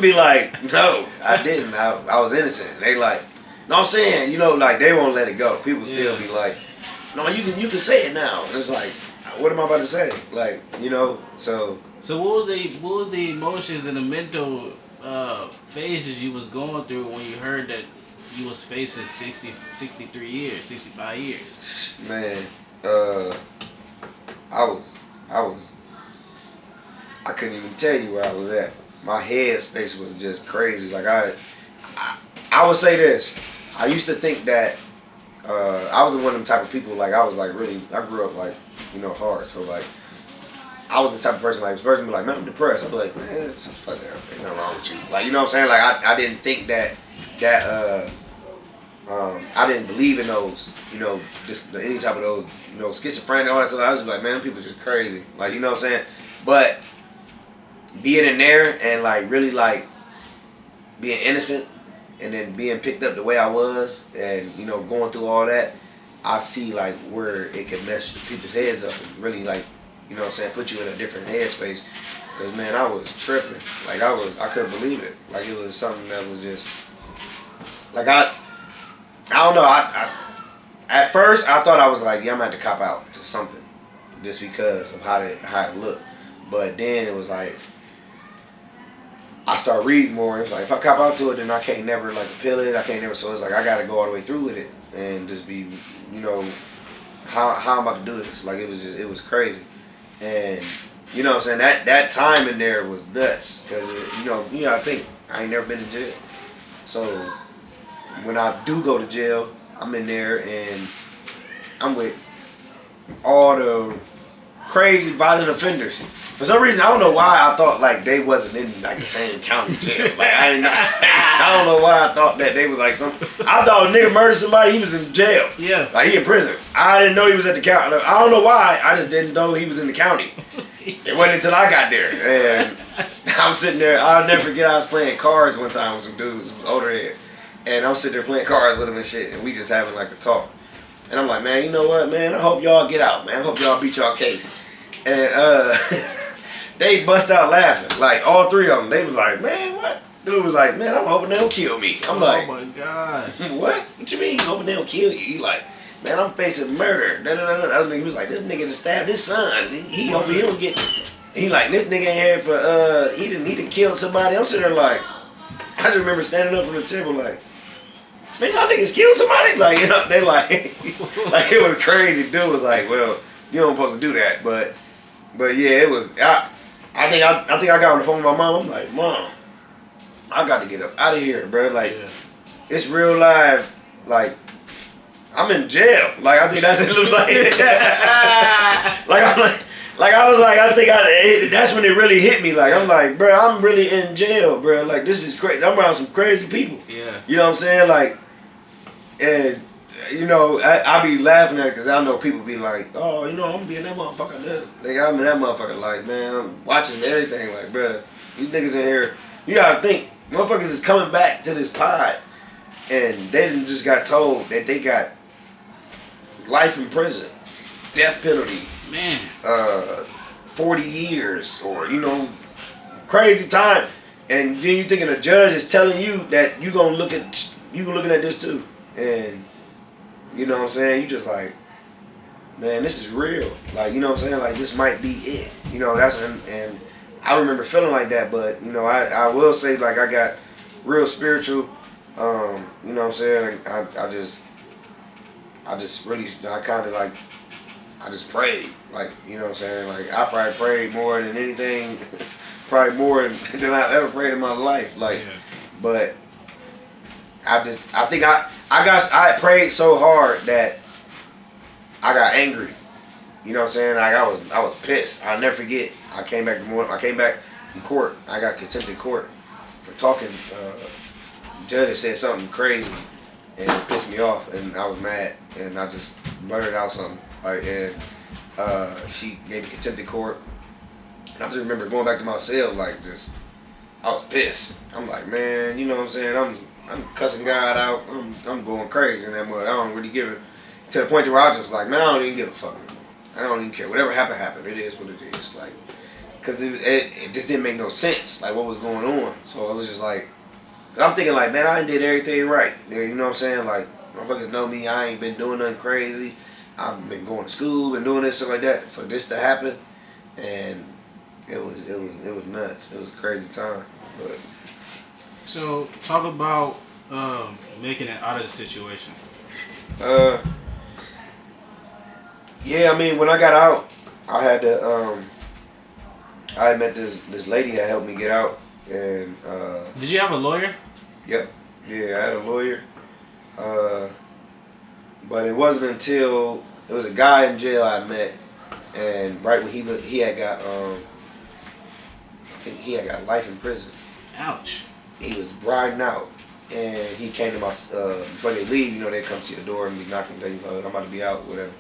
Be like, no, I didn't. I was innocent. And they like, no, I'm saying, you know, like they won't let it go. People still be like, no, you can say it now. And it's like, what am I about to say? Like, you know, so. So what was the emotions and the mental phases you was going through when you heard that you was facing 63 years, 65 years? Man, I couldn't even tell you where I was at. My head space was just crazy. Like I would say this. I used to think that I was one of them type of people. Like I was like really. I grew up like, you know, hard. So like I was the type of person like this person be like, man, I'm depressed. I'd be like, man, fuck that. Ain't nothing wrong with you. Like, you know what I'm saying? Like I didn't think that I didn't believe in those, you know, just any type of those, you know, schizophrenic, all that stuff. I was just like, man, people are just crazy. Like, you know what I'm saying? But being in there and like really like being innocent and then being picked up the way I was and, you know, going through all that, I see like where it could mess people's heads up and really like, you know what I'm saying, put you in a different headspace. Cause man, I was tripping. Like I couldn't believe it. Like it was something that was just, like I don't know. At first I thought I was like, yeah, I'm gonna have to cop out to something, just because of how it looked. But then it was like, I started reading more. It's like if I cop out to it, then I can't never like appeal it. I can't never. So it's like I gotta go all the way through with it and just be, you know, how I'm about to do this. Like it was crazy, and you know what I'm saying, that time in there was nuts because you know I think I ain't never been to jail, so when I do go to jail, I'm in there and I'm with all the crazy violent offenders. For some reason, I don't know why I thought like they wasn't in like the same county jail. Like I don't know why I thought that they was like some. I thought a nigga murdered somebody, he was in jail. Yeah. Like he in prison. I didn't know he was at the county. I don't know why. I just didn't know he was in the county. It wasn't until I got there, and I'm sitting there. I'll never forget. I was playing cards one time with some dudes, some older heads, and I'm sitting there playing cards with them and shit, and we just having like a talk. And I'm like, man, you know what, man? I hope y'all get out, man. I hope y'all beat y'all case. And they bust out laughing, like all three of them. They was like, man, what? Dude was like, man, I'm hoping they don't kill me. I'm like, oh my god, what? What you mean? You hoping they don't kill you? He like, man, I'm facing murder. The other nigga was like, this nigga just stabbed his son. He hoping he don't get. He like, this nigga ain't here for he didn't kill somebody. I'm sitting there like, I just remember standing up from the table like, man, y'all niggas killed somebody? Like, you know, they like, like it was crazy. Dude was like, well, you don't supposed to do that, but yeah, it was. I think I got on the phone with my mom. I'm like, Mom, I got to get up out of here, bro. Like, it's real life. Like, I'm in jail. Like, I think that's what it looks like. Like, I'm like, Like I was like, that's when it really hit me. Like I'm like, bro, I'm really in jail, bro. Like this is crazy. I'm around some crazy people. Yeah. You know what I'm saying? Like, and you know, I be laughing at it because I know people be like, oh, you know, I'm gonna be in that motherfucker. Like I'm in that motherfucker. Like, man, I'm watching everything. Like, bro, these niggas in here, you gotta think, motherfuckers is coming back to this pod, and they done just got told that they got life in prison, death penalty. Man. 40 years or, you know, crazy time. And then you thinking the judge is telling you that you looking at this too. And you know what I'm saying? You just like, man, this is real. Like, you know what I'm saying? Like this might be it. You know, and I remember feeling like that, but you know, I will say like I got real spiritual. You know what I'm saying? I just prayed, like, you know what I'm saying? Like, I probably prayed more than anything, probably more than I've ever prayed in my life. Like, yeah. But I think I prayed so hard that I got angry. You know what I'm saying? Like, I was pissed. I'll never forget. I came back from court. I got contempt in court for talking. The judge said something crazy, and it pissed me off, and I was mad, and I just blurted out something. Like, and she gave me contempt in court. And I just remember going back to my cell, like, I was pissed. I'm like, man, you know what I'm saying? I'm cussing God out. I'm going crazy in that mud. I don't really give it to the point where I just like, man, I don't even give a fuck. I don't even care. Whatever happened. It is what it is. Like, cause it just didn't make no sense. Like what was going on. So it was just like, cause I'm thinking like, man, I did everything right. You know what I'm saying? Like, motherfuckers know me. I ain't been doing nothing crazy. I've been going to school and doing this stuff like that for this to happen, and it was nuts. It was a crazy time. But so talk about making it out of the situation. Yeah, I mean when I got out, I had to I had met this lady that helped me get out, and did you have a lawyer? Yep. Yeah, I had a lawyer. But it wasn't until it was a guy in jail I met, and right when he had got I think he had got life in prison. Ouch. He was riding out, and he came to my before they leave. You know, they come to your door and be knocking. They I'm about to be out, whatever.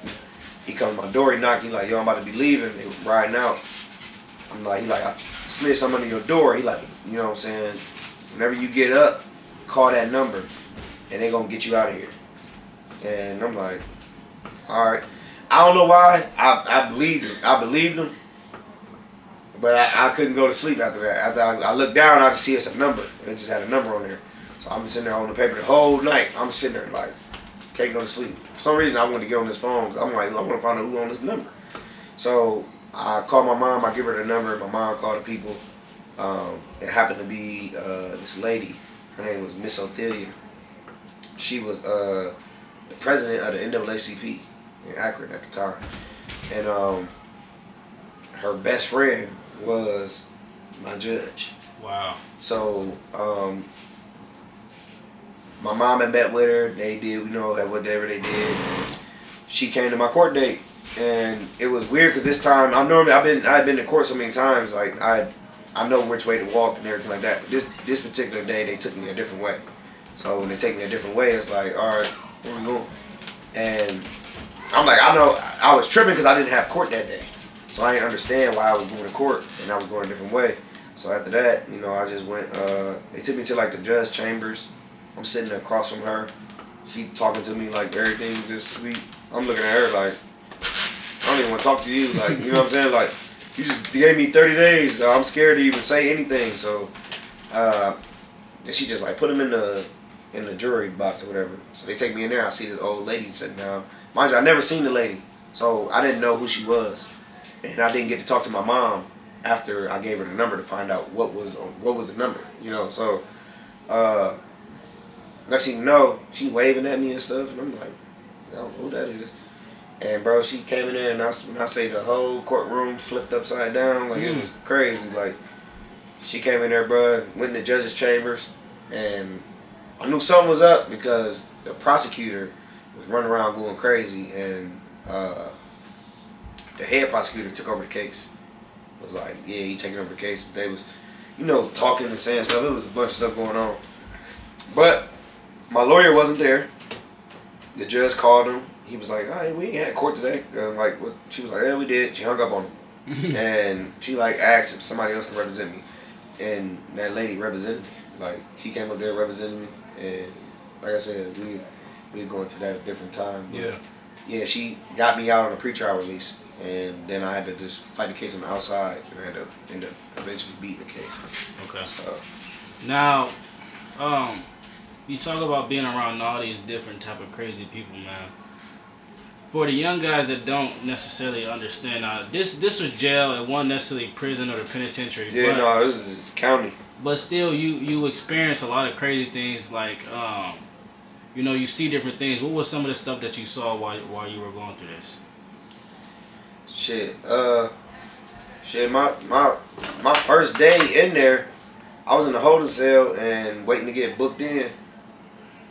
He come to my door. He knocked. He like, yo, I'm about to be leaving. They was riding out. I'm like, I slid something under your door. He like, you know what I'm saying? Whenever you get up, call that number, and they gonna get you out of here. And I'm like, all right. I don't know why. I believed him. I believed him. But I couldn't go to sleep after that. After I looked down, I just see it's a number. It just had a number on there. So I'm sitting there holding the paper the whole night. I'm sitting there like, can't go to sleep. For some reason, I wanted to get on this phone. Cause I'm like, I want to find out who on this number. So I called my mom. I give her the number. My mom called the people. It happened to be this lady. Her name was Miss Othelia. She was the president of the NAACP in Akron at the time. And her best friend was my judge. Wow. So my mom had met with her. They did, you know, whatever they did. She came to my court date, and it was weird because this time I've been to court so many times. Like I know which way to walk and everything like that. But this particular day, they took me a different way. So when they take me a different way, it's like, all right, where we going? And I'm like, I know I was tripping because I didn't have court that day. So I didn't understand why I was going to court and I was going a different way. So after that, you know, I just went, they took me to like the judge chambers. I'm sitting there across from her. She talking to me like everything just sweet. I'm looking at her like, I don't even want to talk to you. Like, you know what I'm saying? Like, you just gave me 30 days. I'm scared to even say anything. So then she just like put them in the jury box or whatever. So they take me in there. I see this old lady sitting down. Mind you, I never seen the lady. So I didn't know who she was. And I didn't get to talk to my mom after I gave her the number to find out what was the number, you know. So next thing you know, she waving at me and stuff, and I'm like, I don't know who that is. And bro, she came in there, and when I say the whole courtroom flipped upside down, like it was crazy. Like she came in there, bro, went in the judge's chambers, and I knew something was up because the prosecutor was running around going crazy, and the head prosecutor took over the case. Was like, yeah, he taking over the case. They was, you know, talking and saying stuff. It was a bunch of stuff going on. But my lawyer wasn't there. The judge called him. He was like, "Hey, we ain't had court today." And like, what? She was like, "Yeah, we did." She hung up on him, and she like asked if somebody else can represent me, and that lady represented me. Like, she came up there representing me, and like I said, we going to that different time. Yeah. Yeah, she got me out on a pretrial release, and then I had to just fight the case on the outside, and I had to end up eventually beating the case. Okay. So, Now, you talk about being around all these different type of crazy people, man. For the young guys that don't necessarily understand, this was jail. It wasn't necessarily prison or the penitentiary. yeah, but, no, this is county. But still, you experience a lot of crazy things. Like, you know, you see different things. What was some of the stuff that you saw while you were going through this? Shit, my first day in there, I was in the holding cell and waiting to get booked in,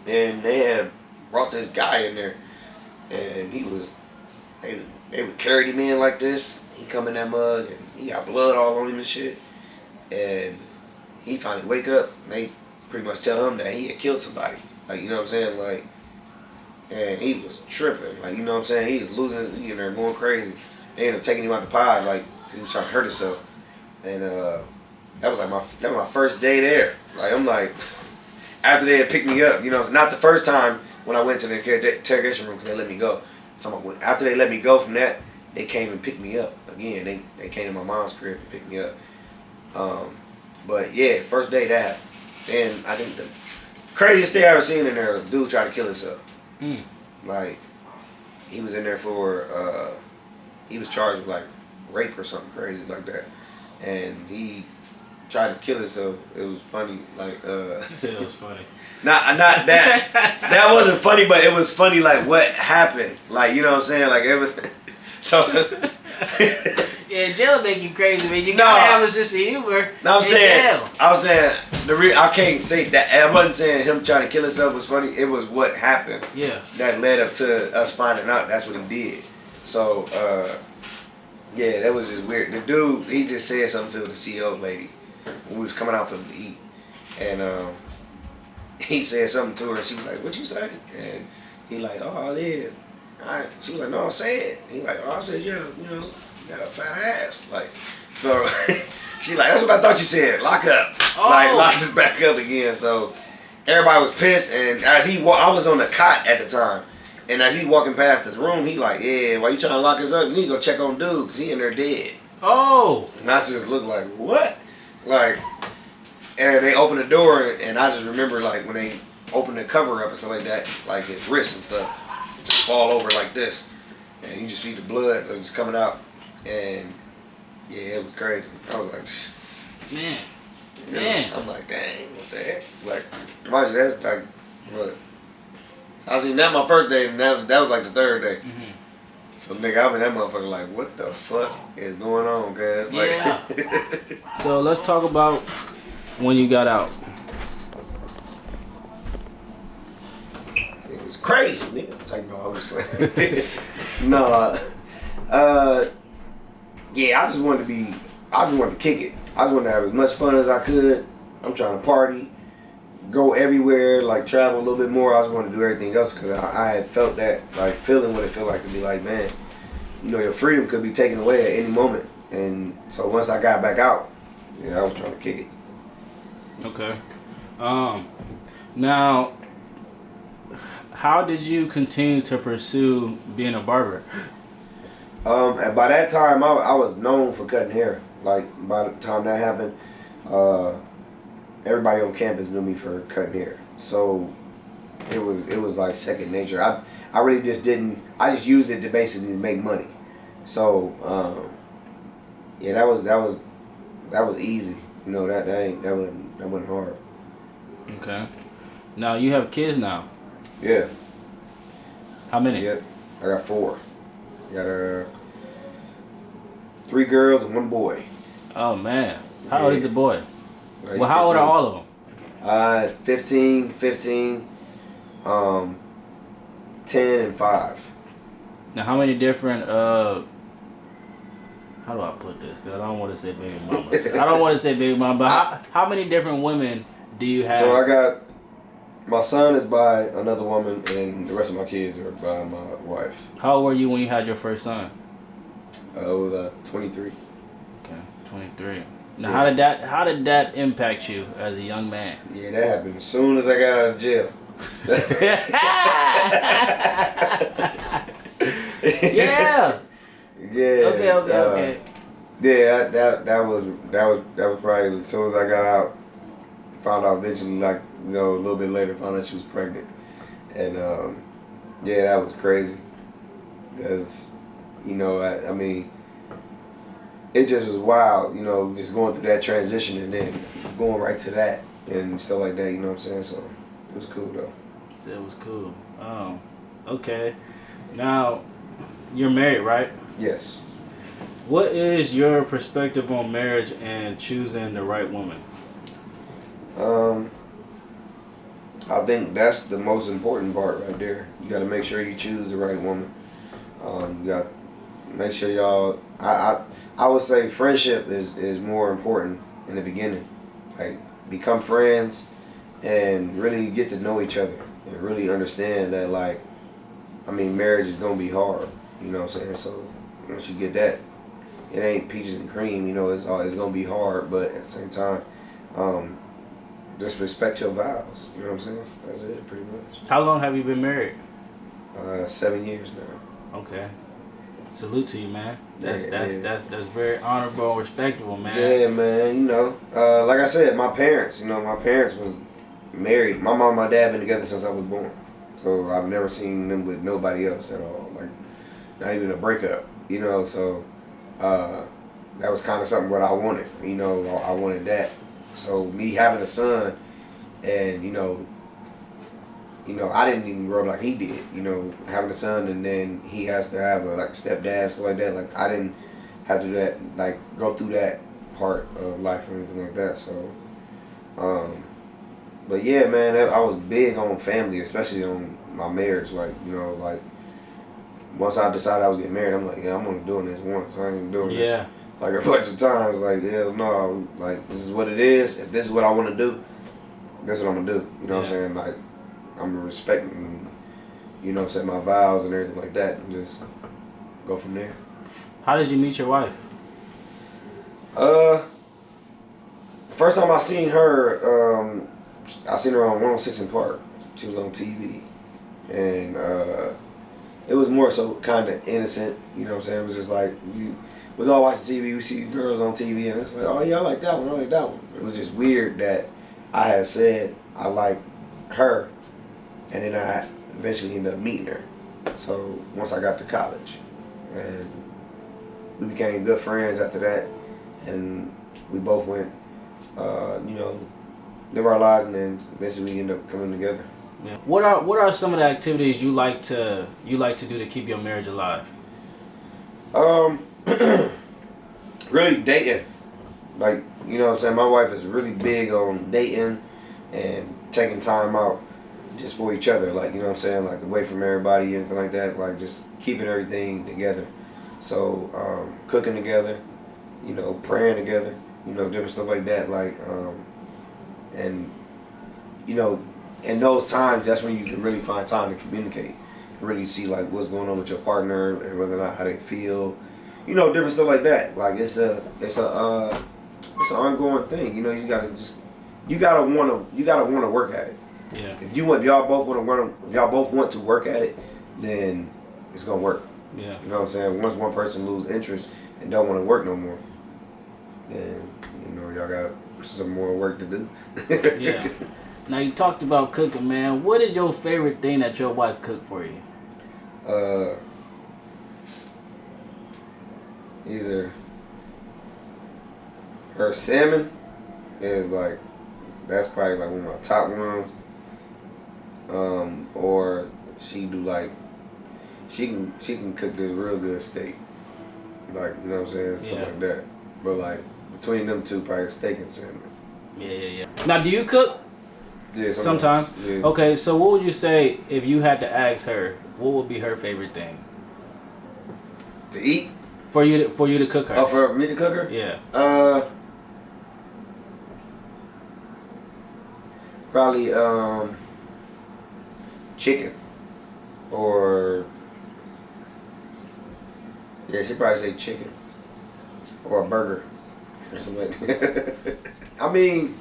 and they had brought this guy in there, and they would carry him in like this. He come in that mug, and he got blood all on him and shit, and he finally wake up, and they pretty much tell him that he had killed somebody, like, you know what I'm saying, like, and he was tripping, like, you know what I'm saying, he was losing, he in there going crazy. They ended up taking him out the pod, like, because he was trying to hurt himself. And that was my first day there. Like, I'm like, after they had picked me up, you know, not the first time when I went to the interrogation room because they let me go. So after they let me go from that, they came and picked me up again. They came to my mom's crib and picked me up. But yeah, first day that. And I think the craziest thing I ever seen in there, a dude tried to kill himself. Like, he was in there for he was charged with like rape or something crazy like that, and he tried to kill himself. It was funny, like You said it was funny. not that that wasn't funny, but it was funny like what happened, like, you know what I'm saying, like it was so. Yeah, jail make you crazy, man. You gotta have a sense of humor. No, I'm saying, jail. I'm saying I can't say that. I wasn't saying him trying to kill himself was funny. It was what happened. Yeah. That led up to us finding out that's what he did. So, yeah, that was just weird. The dude, he just said something to the CEO lady when we was coming out for him to eat, and he said something to her, and she was like, "What you say?" And he like, "Oh yeah." She was like, "No, I'm saying." He like, "Oh, I said, yeah, you know, you got a fat ass." Like, so she like, "That's what I thought you said. Lock up." Oh. Like, locked us back up again. So everybody was pissed, and as I was on the cot at the time, and as he walking past this room, he like, "Yeah, why you trying to lock us up? You need to go check on dude, cause he in there dead." Oh. And I just looked like, what? Like, and they opened the door, and I just remember like when they opened the cover up and stuff like that, like his wrists and stuff just fall over like this, and you just see the blood that was coming out, and yeah, it was crazy. I was like, Man. you know, Man. I'm like, dang, what the heck? Like, imagine that's like, what? I seen that my first day, and that was like the third day. Mm-hmm. So nigga, I'm in that motherfucker like, what the fuck is going on, guys? Like, Yeah. So let's talk about when you got out. it was crazy, nigga. It's like, no, I was playing. No, yeah, I just wanted to kick it. I just wanted to have as much fun as I could. I'm trying to party, go everywhere, like travel a little bit more. I just wanted to do everything else because I had felt that, like feeling what it felt like to be like, man, you know, your freedom could be taken away at any moment. And so once I got back out, yeah, I was trying to kick it. Okay. Now, how did you continue to pursue being a barber? And by that time, I was known for cutting hair. Like, by the time that happened, everybody on campus knew me for cutting hair. So it was like second nature. I really just didn't. I just used it to basically make money. So yeah, that was easy. You know, that wasn't hard. Okay. Now you have kids now. Yeah. How many? Yep. I got 4. I got 3 girls and 1 boy. Oh man. How old is the boy? Like, Well, how old are all of them? 15, 10, and 5. Now, how many different how do I put this? Because I don't want to say baby mama. I don't want to say baby mama, but how many different women do you have? So I got, my son is by another woman, and the rest of my kids are by my wife. How old were you when you had your first son? I was 23. Okay, 23. Now, how did that impact you as a young man? Yeah, that happened as soon as I got out of jail. Yeah. Yeah. Okay. Yeah, that was probably as soon as I got out. Found out eventually, like, you know, a little bit later, found out she was pregnant, and yeah, that was crazy. Because, you know, I mean, it just was wild, you know, just going through that transition and then going right to that and stuff like that. You know what I'm saying? So it was cool though. It was cool. Okay. Now, you're married, right? Yes. What is your perspective on marriage and choosing the right woman? I think that's the most important part right there. You got to make sure you choose the right woman. You got to make sure y'all. I would say friendship is more important in the beginning. Like, become friends and really get to know each other and really understand that, like, I mean, marriage is gonna be hard. You know what I'm saying? So once you get that, it ain't peaches and cream. You know, it's gonna be hard, but at the same time, just respect your vows. You know what I'm saying? That's it, pretty much. How long have you been married? 7 years now. Okay. Salute to you, man. That's Yeah. that's very honorable and respectable, man. Yeah, man. You know, like I said, my parents. You know, my parents was married. My mom and my dad been together since I was born. So I've never seen them with nobody else at all. Like, not even a breakup. You know, so that was kind of something what I wanted. You know, I wanted that. So me having a son, and you know, I didn't even grow up like he did. You know, having a son and then he has to have a stepdad, stuff like that. Like, I didn't have to do that, like, go through that part of life or anything like that. So, but yeah, man, I was big on family, especially on my marriage. Like, you know, like, once I decided I was getting married, I'm like, yeah, I'm only doing this once. I ain't doing this like a bunch of times. Like, hell no, like, this is what it is. If this is what I want to do, that's what I'm gonna do. You know what I'm saying? Like, I'm respecting, you know what I'm saying, my vows and everything like that, and just go from there. How did you meet your wife? The first time I seen her, I seen her on 106 in Park. She was on TV, and it was more so kind of innocent. You know what I'm saying? It was just like, we was all watching TV. We see girls on TV, and it's like, oh yeah, I like that one. I like that one. It was just weird that I had said I like her, and then I eventually ended up meeting her. So once I got to college, and we became good friends after that, and we both went, you know, live our lives, and then eventually we ended up coming together. Yeah. What are some of the activities you like to do to keep your marriage alive? Really dating. Like, you know what I'm saying? My wife is really big on dating and taking time out just for each other. Like, you know what I'm saying? Like, away from everybody, anything like that. Like, just keeping everything together. So, cooking together, you know, praying together, you know, different stuff like that. Like, and, you know, in those times, that's when you can really find time to communicate. Really see, like, what's going on with your partner and whether or not how they feel. You know, different stuff like that. Like, it's an ongoing thing. You know, you gotta wanna work at it. Yeah. If y'all both want to work at it, then it's gonna work. Yeah. You know what I'm saying? Once one person lose interest and don't want to work no more, then, you know, y'all got some more work to do. Yeah. Now, you talked about cooking, man. What is your favorite thing that your wife cooked for you? Either her salmon is like, that's probably like one of my top ones. Or she do like, she can cook this real good steak. Like, you know what I'm saying? Something like that. But like, between them two, probably steak and salmon. Yeah. Now, do you cook? Yeah, sometimes. Yeah. Okay, so what would you say if you had to ask her, what would be her favorite thing? To eat? For you to cook her. Oh, for me to cook her? Yeah. Probably chicken or yeah, she'd probably say chicken or a burger or something like that. I mean,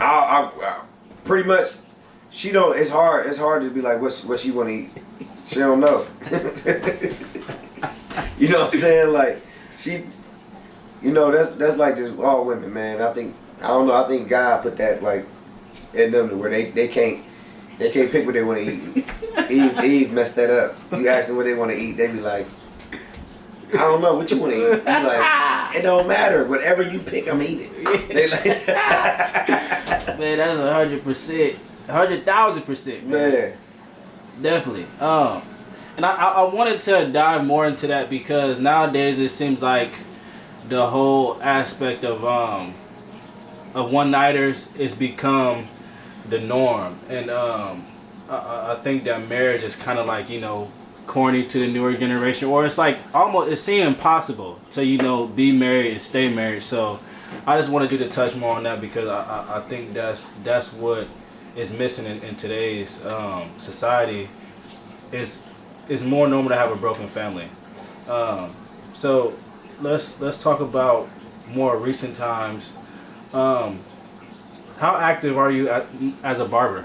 I pretty much she don't. It's hard to be like what she want to eat. She don't know. You know what I'm saying? Like she, you know, that's like just all women, man. I don't know. I think God put that like in them to where they can't pick what they want to eat. Eve messed that up. You ask them what they want to eat, they be like, I don't know what you want to eat. You like, it don't matter. Whatever you pick, I'm eating. They like, man, that's 100%, 100,000%, man. Man. Definitely. And I wanted to dive more into that because nowadays it seems like the whole aspect of one-nighters is become the norm, and I think that marriage is kind of like, you know, corny to the newer generation, or it's like almost it seems impossible to, you know, be married and stay married. So I just wanted you to touch more on that because I think that's what is missing in today's society. It's more normal to have a broken family. So let's talk about more recent times. How active are you as a barber?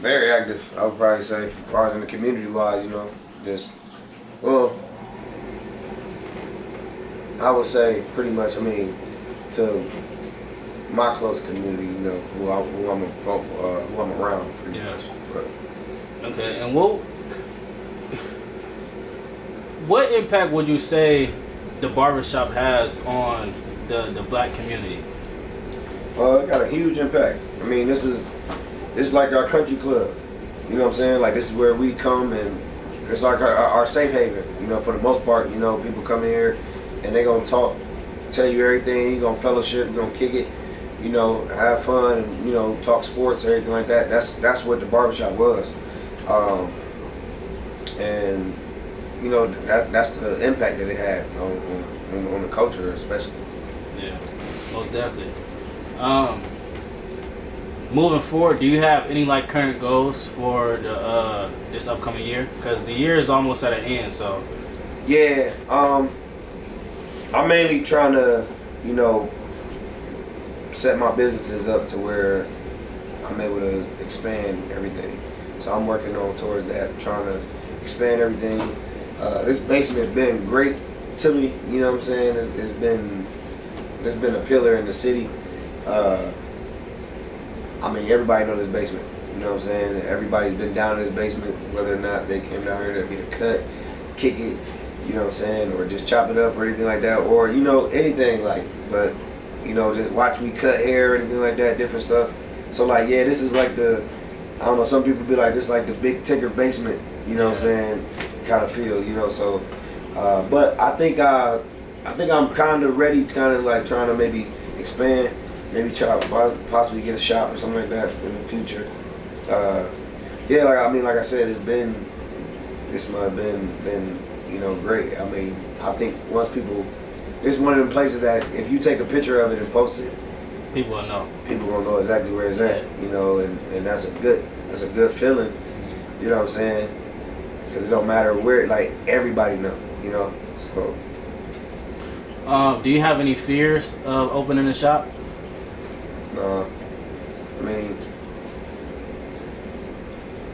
Very active, I would probably say. As far as in the community wise, you know, just, well, I would say pretty much, I mean, to my close community, you know, who I'm around pretty much. But, okay, and what impact would you say the barbershop has on the black community? it got a huge impact. I mean, this is like our country club. You know what I'm saying? Like, this is where we come, and it's like our safe haven. You know, for the most part, you know, people come here and they gonna talk, tell you everything. You gonna fellowship, you gonna kick it, you know, have fun, and, you know, talk sports, everything like that. That's what the barbershop was, and you know, that's the impact that it had on the culture, especially. Yeah, most definitely. Moving forward, do you have any like current goals for the this upcoming year? Because the year is almost at an end, so. Yeah, I'm mainly trying to, you know, set my businesses up to where I'm able to expand everything. So I'm working on towards that, trying to expand everything. This basement has been great to me. You know what I'm saying? It's been a pillar in the city. I mean, everybody knows this basement. You know what I'm saying? Everybody's been down in this basement, whether or not they came down here to get a cut, kick it, you know what I'm saying, or just chop it up or anything like that, or, you know, anything like, but, you know, just watch me cut hair or anything like that, different stuff. So, like, yeah, this is like I don't know, some people be like, this is like the big ticker basement, you know what I'm saying, kind of feel, you know, so, but I think I'm kind of ready to kind of like trying to maybe expand, maybe try possibly get a shop or something like that in the future. Yeah, like I said, this might have been you know, great. I mean, I think once people, this is one of them places that if you take a picture of it and post it, people will know. People will know exactly where it's at, you know, and that's a good feeling, you know what I'm saying? Because it don't matter where, like, everybody know, you know. So. Do you have any fears of opening a shop? No. I mean,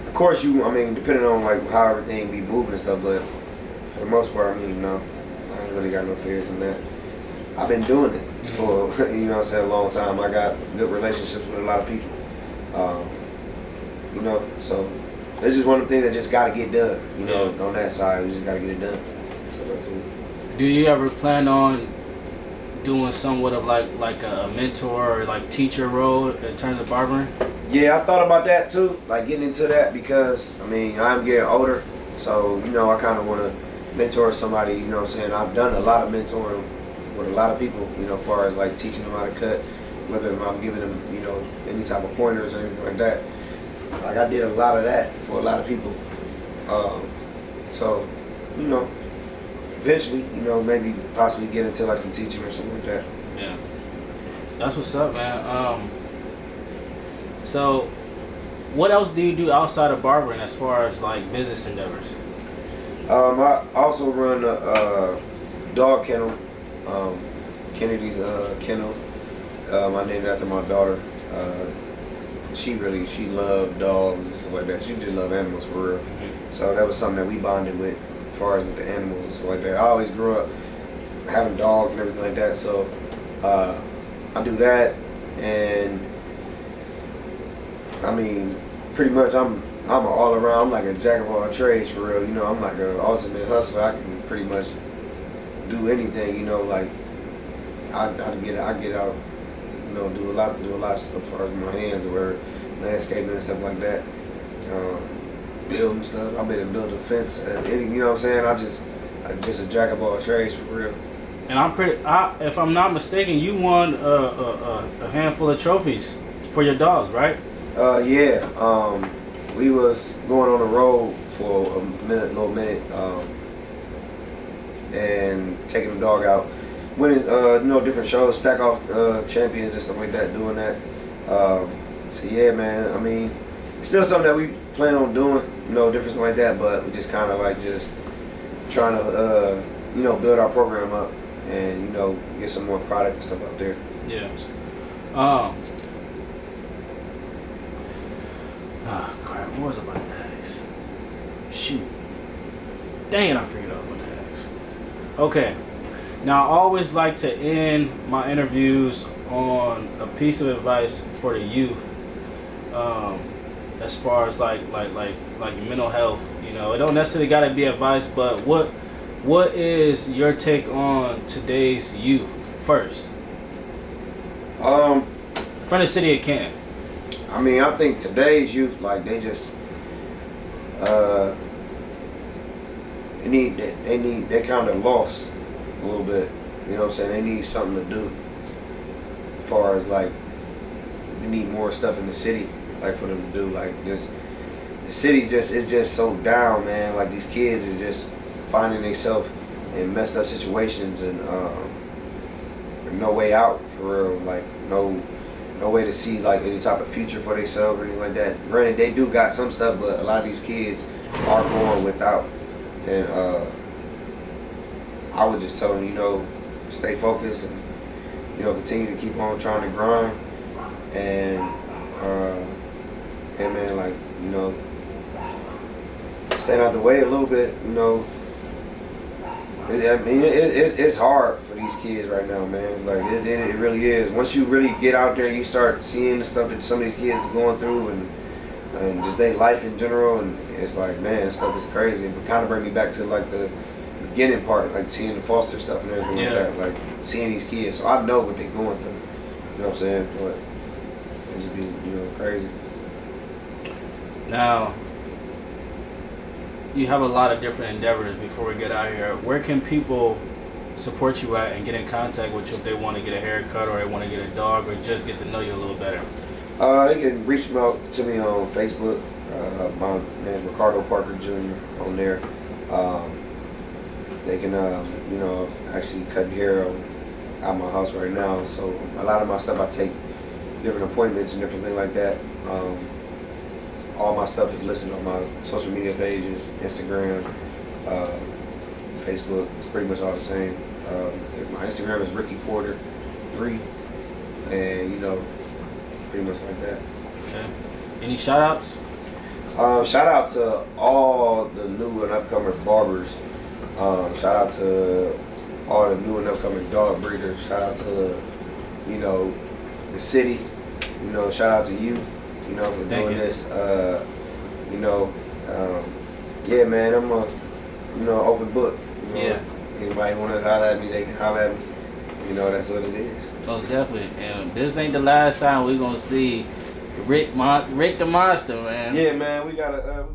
of course depending on like how everything be moving and stuff, but for the most part, I mean, no, I ain't really got no fears in that. I've been doing it for, you know what I'm saying, a long time. I got good relationships with a lot of people. You know, so it's just one of the things that just got to get done, you know, on that side. We just got to get it done. So that's it. Do you ever plan on doing somewhat of like a mentor or like teacher role in terms of barbering? Yeah, I thought about that too, like getting into that, because I mean, I'm getting older, so, you know, I kind of want to mentor somebody, you know what I'm saying. I've done a lot of mentoring with a lot of people, you know, as far as like teaching them how to cut, whether I'm giving them, you know, any type of pointers or anything like that. Like, I did a lot of that for a lot of people. So you know, eventually, you know, maybe possibly get into like some teaching or something like that. Yeah. That's what's up, man. So, what else do you do outside of barbering as far as like business endeavors? I also run a dog kennel, Kennedy's kennel. I named it after my daughter. She loved dogs and stuff like that. She just loved animals for real. Mm-hmm. So that was something that we bonded with, as far as with the animals and stuff like that. I always grew up having dogs and everything like that. So I do that, and I mean, pretty much I'm an all around. I'm like a jack of all trades for real. You know, I'm like an ultimate hustler. I can pretty much do anything. You know, like I get out. You know, do a lot of stuff as far as my hands or landscaping and stuff like that. Building stuff. I'm able to build a fence. You know what I'm saying? I'm just a jack of all trades for real. And if I'm not mistaken, you won a handful of trophies for your dogs, right? Yeah. We was going on the road for a little minute, and taking the dog out, winning, different shows, stack off champions and stuff like that, doing that. So yeah, man. I mean, it's still something that we plan on doing, different stuff like that. But we just kind of like just trying to, build our program up and get some more product and stuff out there. Yeah. Crap, what was I about to ask? Shoot. Dang it, I figured out what to ask. Okay. Now, I always like to end my interviews on a piece of advice for the youth, as far as like mental health. It don't necessarily got to be advice, but what is your take on today's youth first? From the city of Canton. I mean, I think today's youth, like, they just they kind of lost a little bit. You know what I'm saying? They need something to do. As far as like, we need more stuff in the city, like for them to do. Like, just the city is just so down, man. Like, these kids is just finding themselves in messed up situations and no way out for real. Like, no way to see like any type of future for themselves or anything like that. Granted, they do got some stuff, but a lot of these kids are born without. And I would just tell them, stay focused and continue to keep on trying to grind. And man, like, staying out the way a little bit. It's hard for these kids right now, man. Like, it really is. Once you really get out there and you start seeing the stuff that some of these kids is going through and just their life in general, and it's like, man, this stuff is crazy. It kind of bring me back to like the beginning part, like seeing the foster stuff and everything like that, like seeing these kids. So I know what they're going through. You know what I'm saying? But it just be, crazy. Now, you have a lot of different endeavors before we get out here. Where can people support you at and get in contact with you if they want to get a haircut or they want to get a dog or just get to know you a little better? They can reach out to me on Facebook. My name is Ricardo Parker Jr. on there. They can, actually cut hair at my house right now. So a lot of my stuff, I take different appointments and different things like that. All my stuff is listed on my social media pages, Instagram, Facebook. It's pretty much all the same. My Instagram is Ricky Porter 3, and pretty much like that. Okay. Any shout outs? Shout out to all the new and upcoming barbers. Shout out to all the new and upcoming dog breeders. Shout out to the city. Shout out to you. For doing this. Yeah, man, I'm a open book. Yeah. Anybody want to holler at me, they can holler at me. That's what it is. Oh, definitely. And this ain't the last time we're gonna see Rick the Monster, man. Yeah, man, we gotta.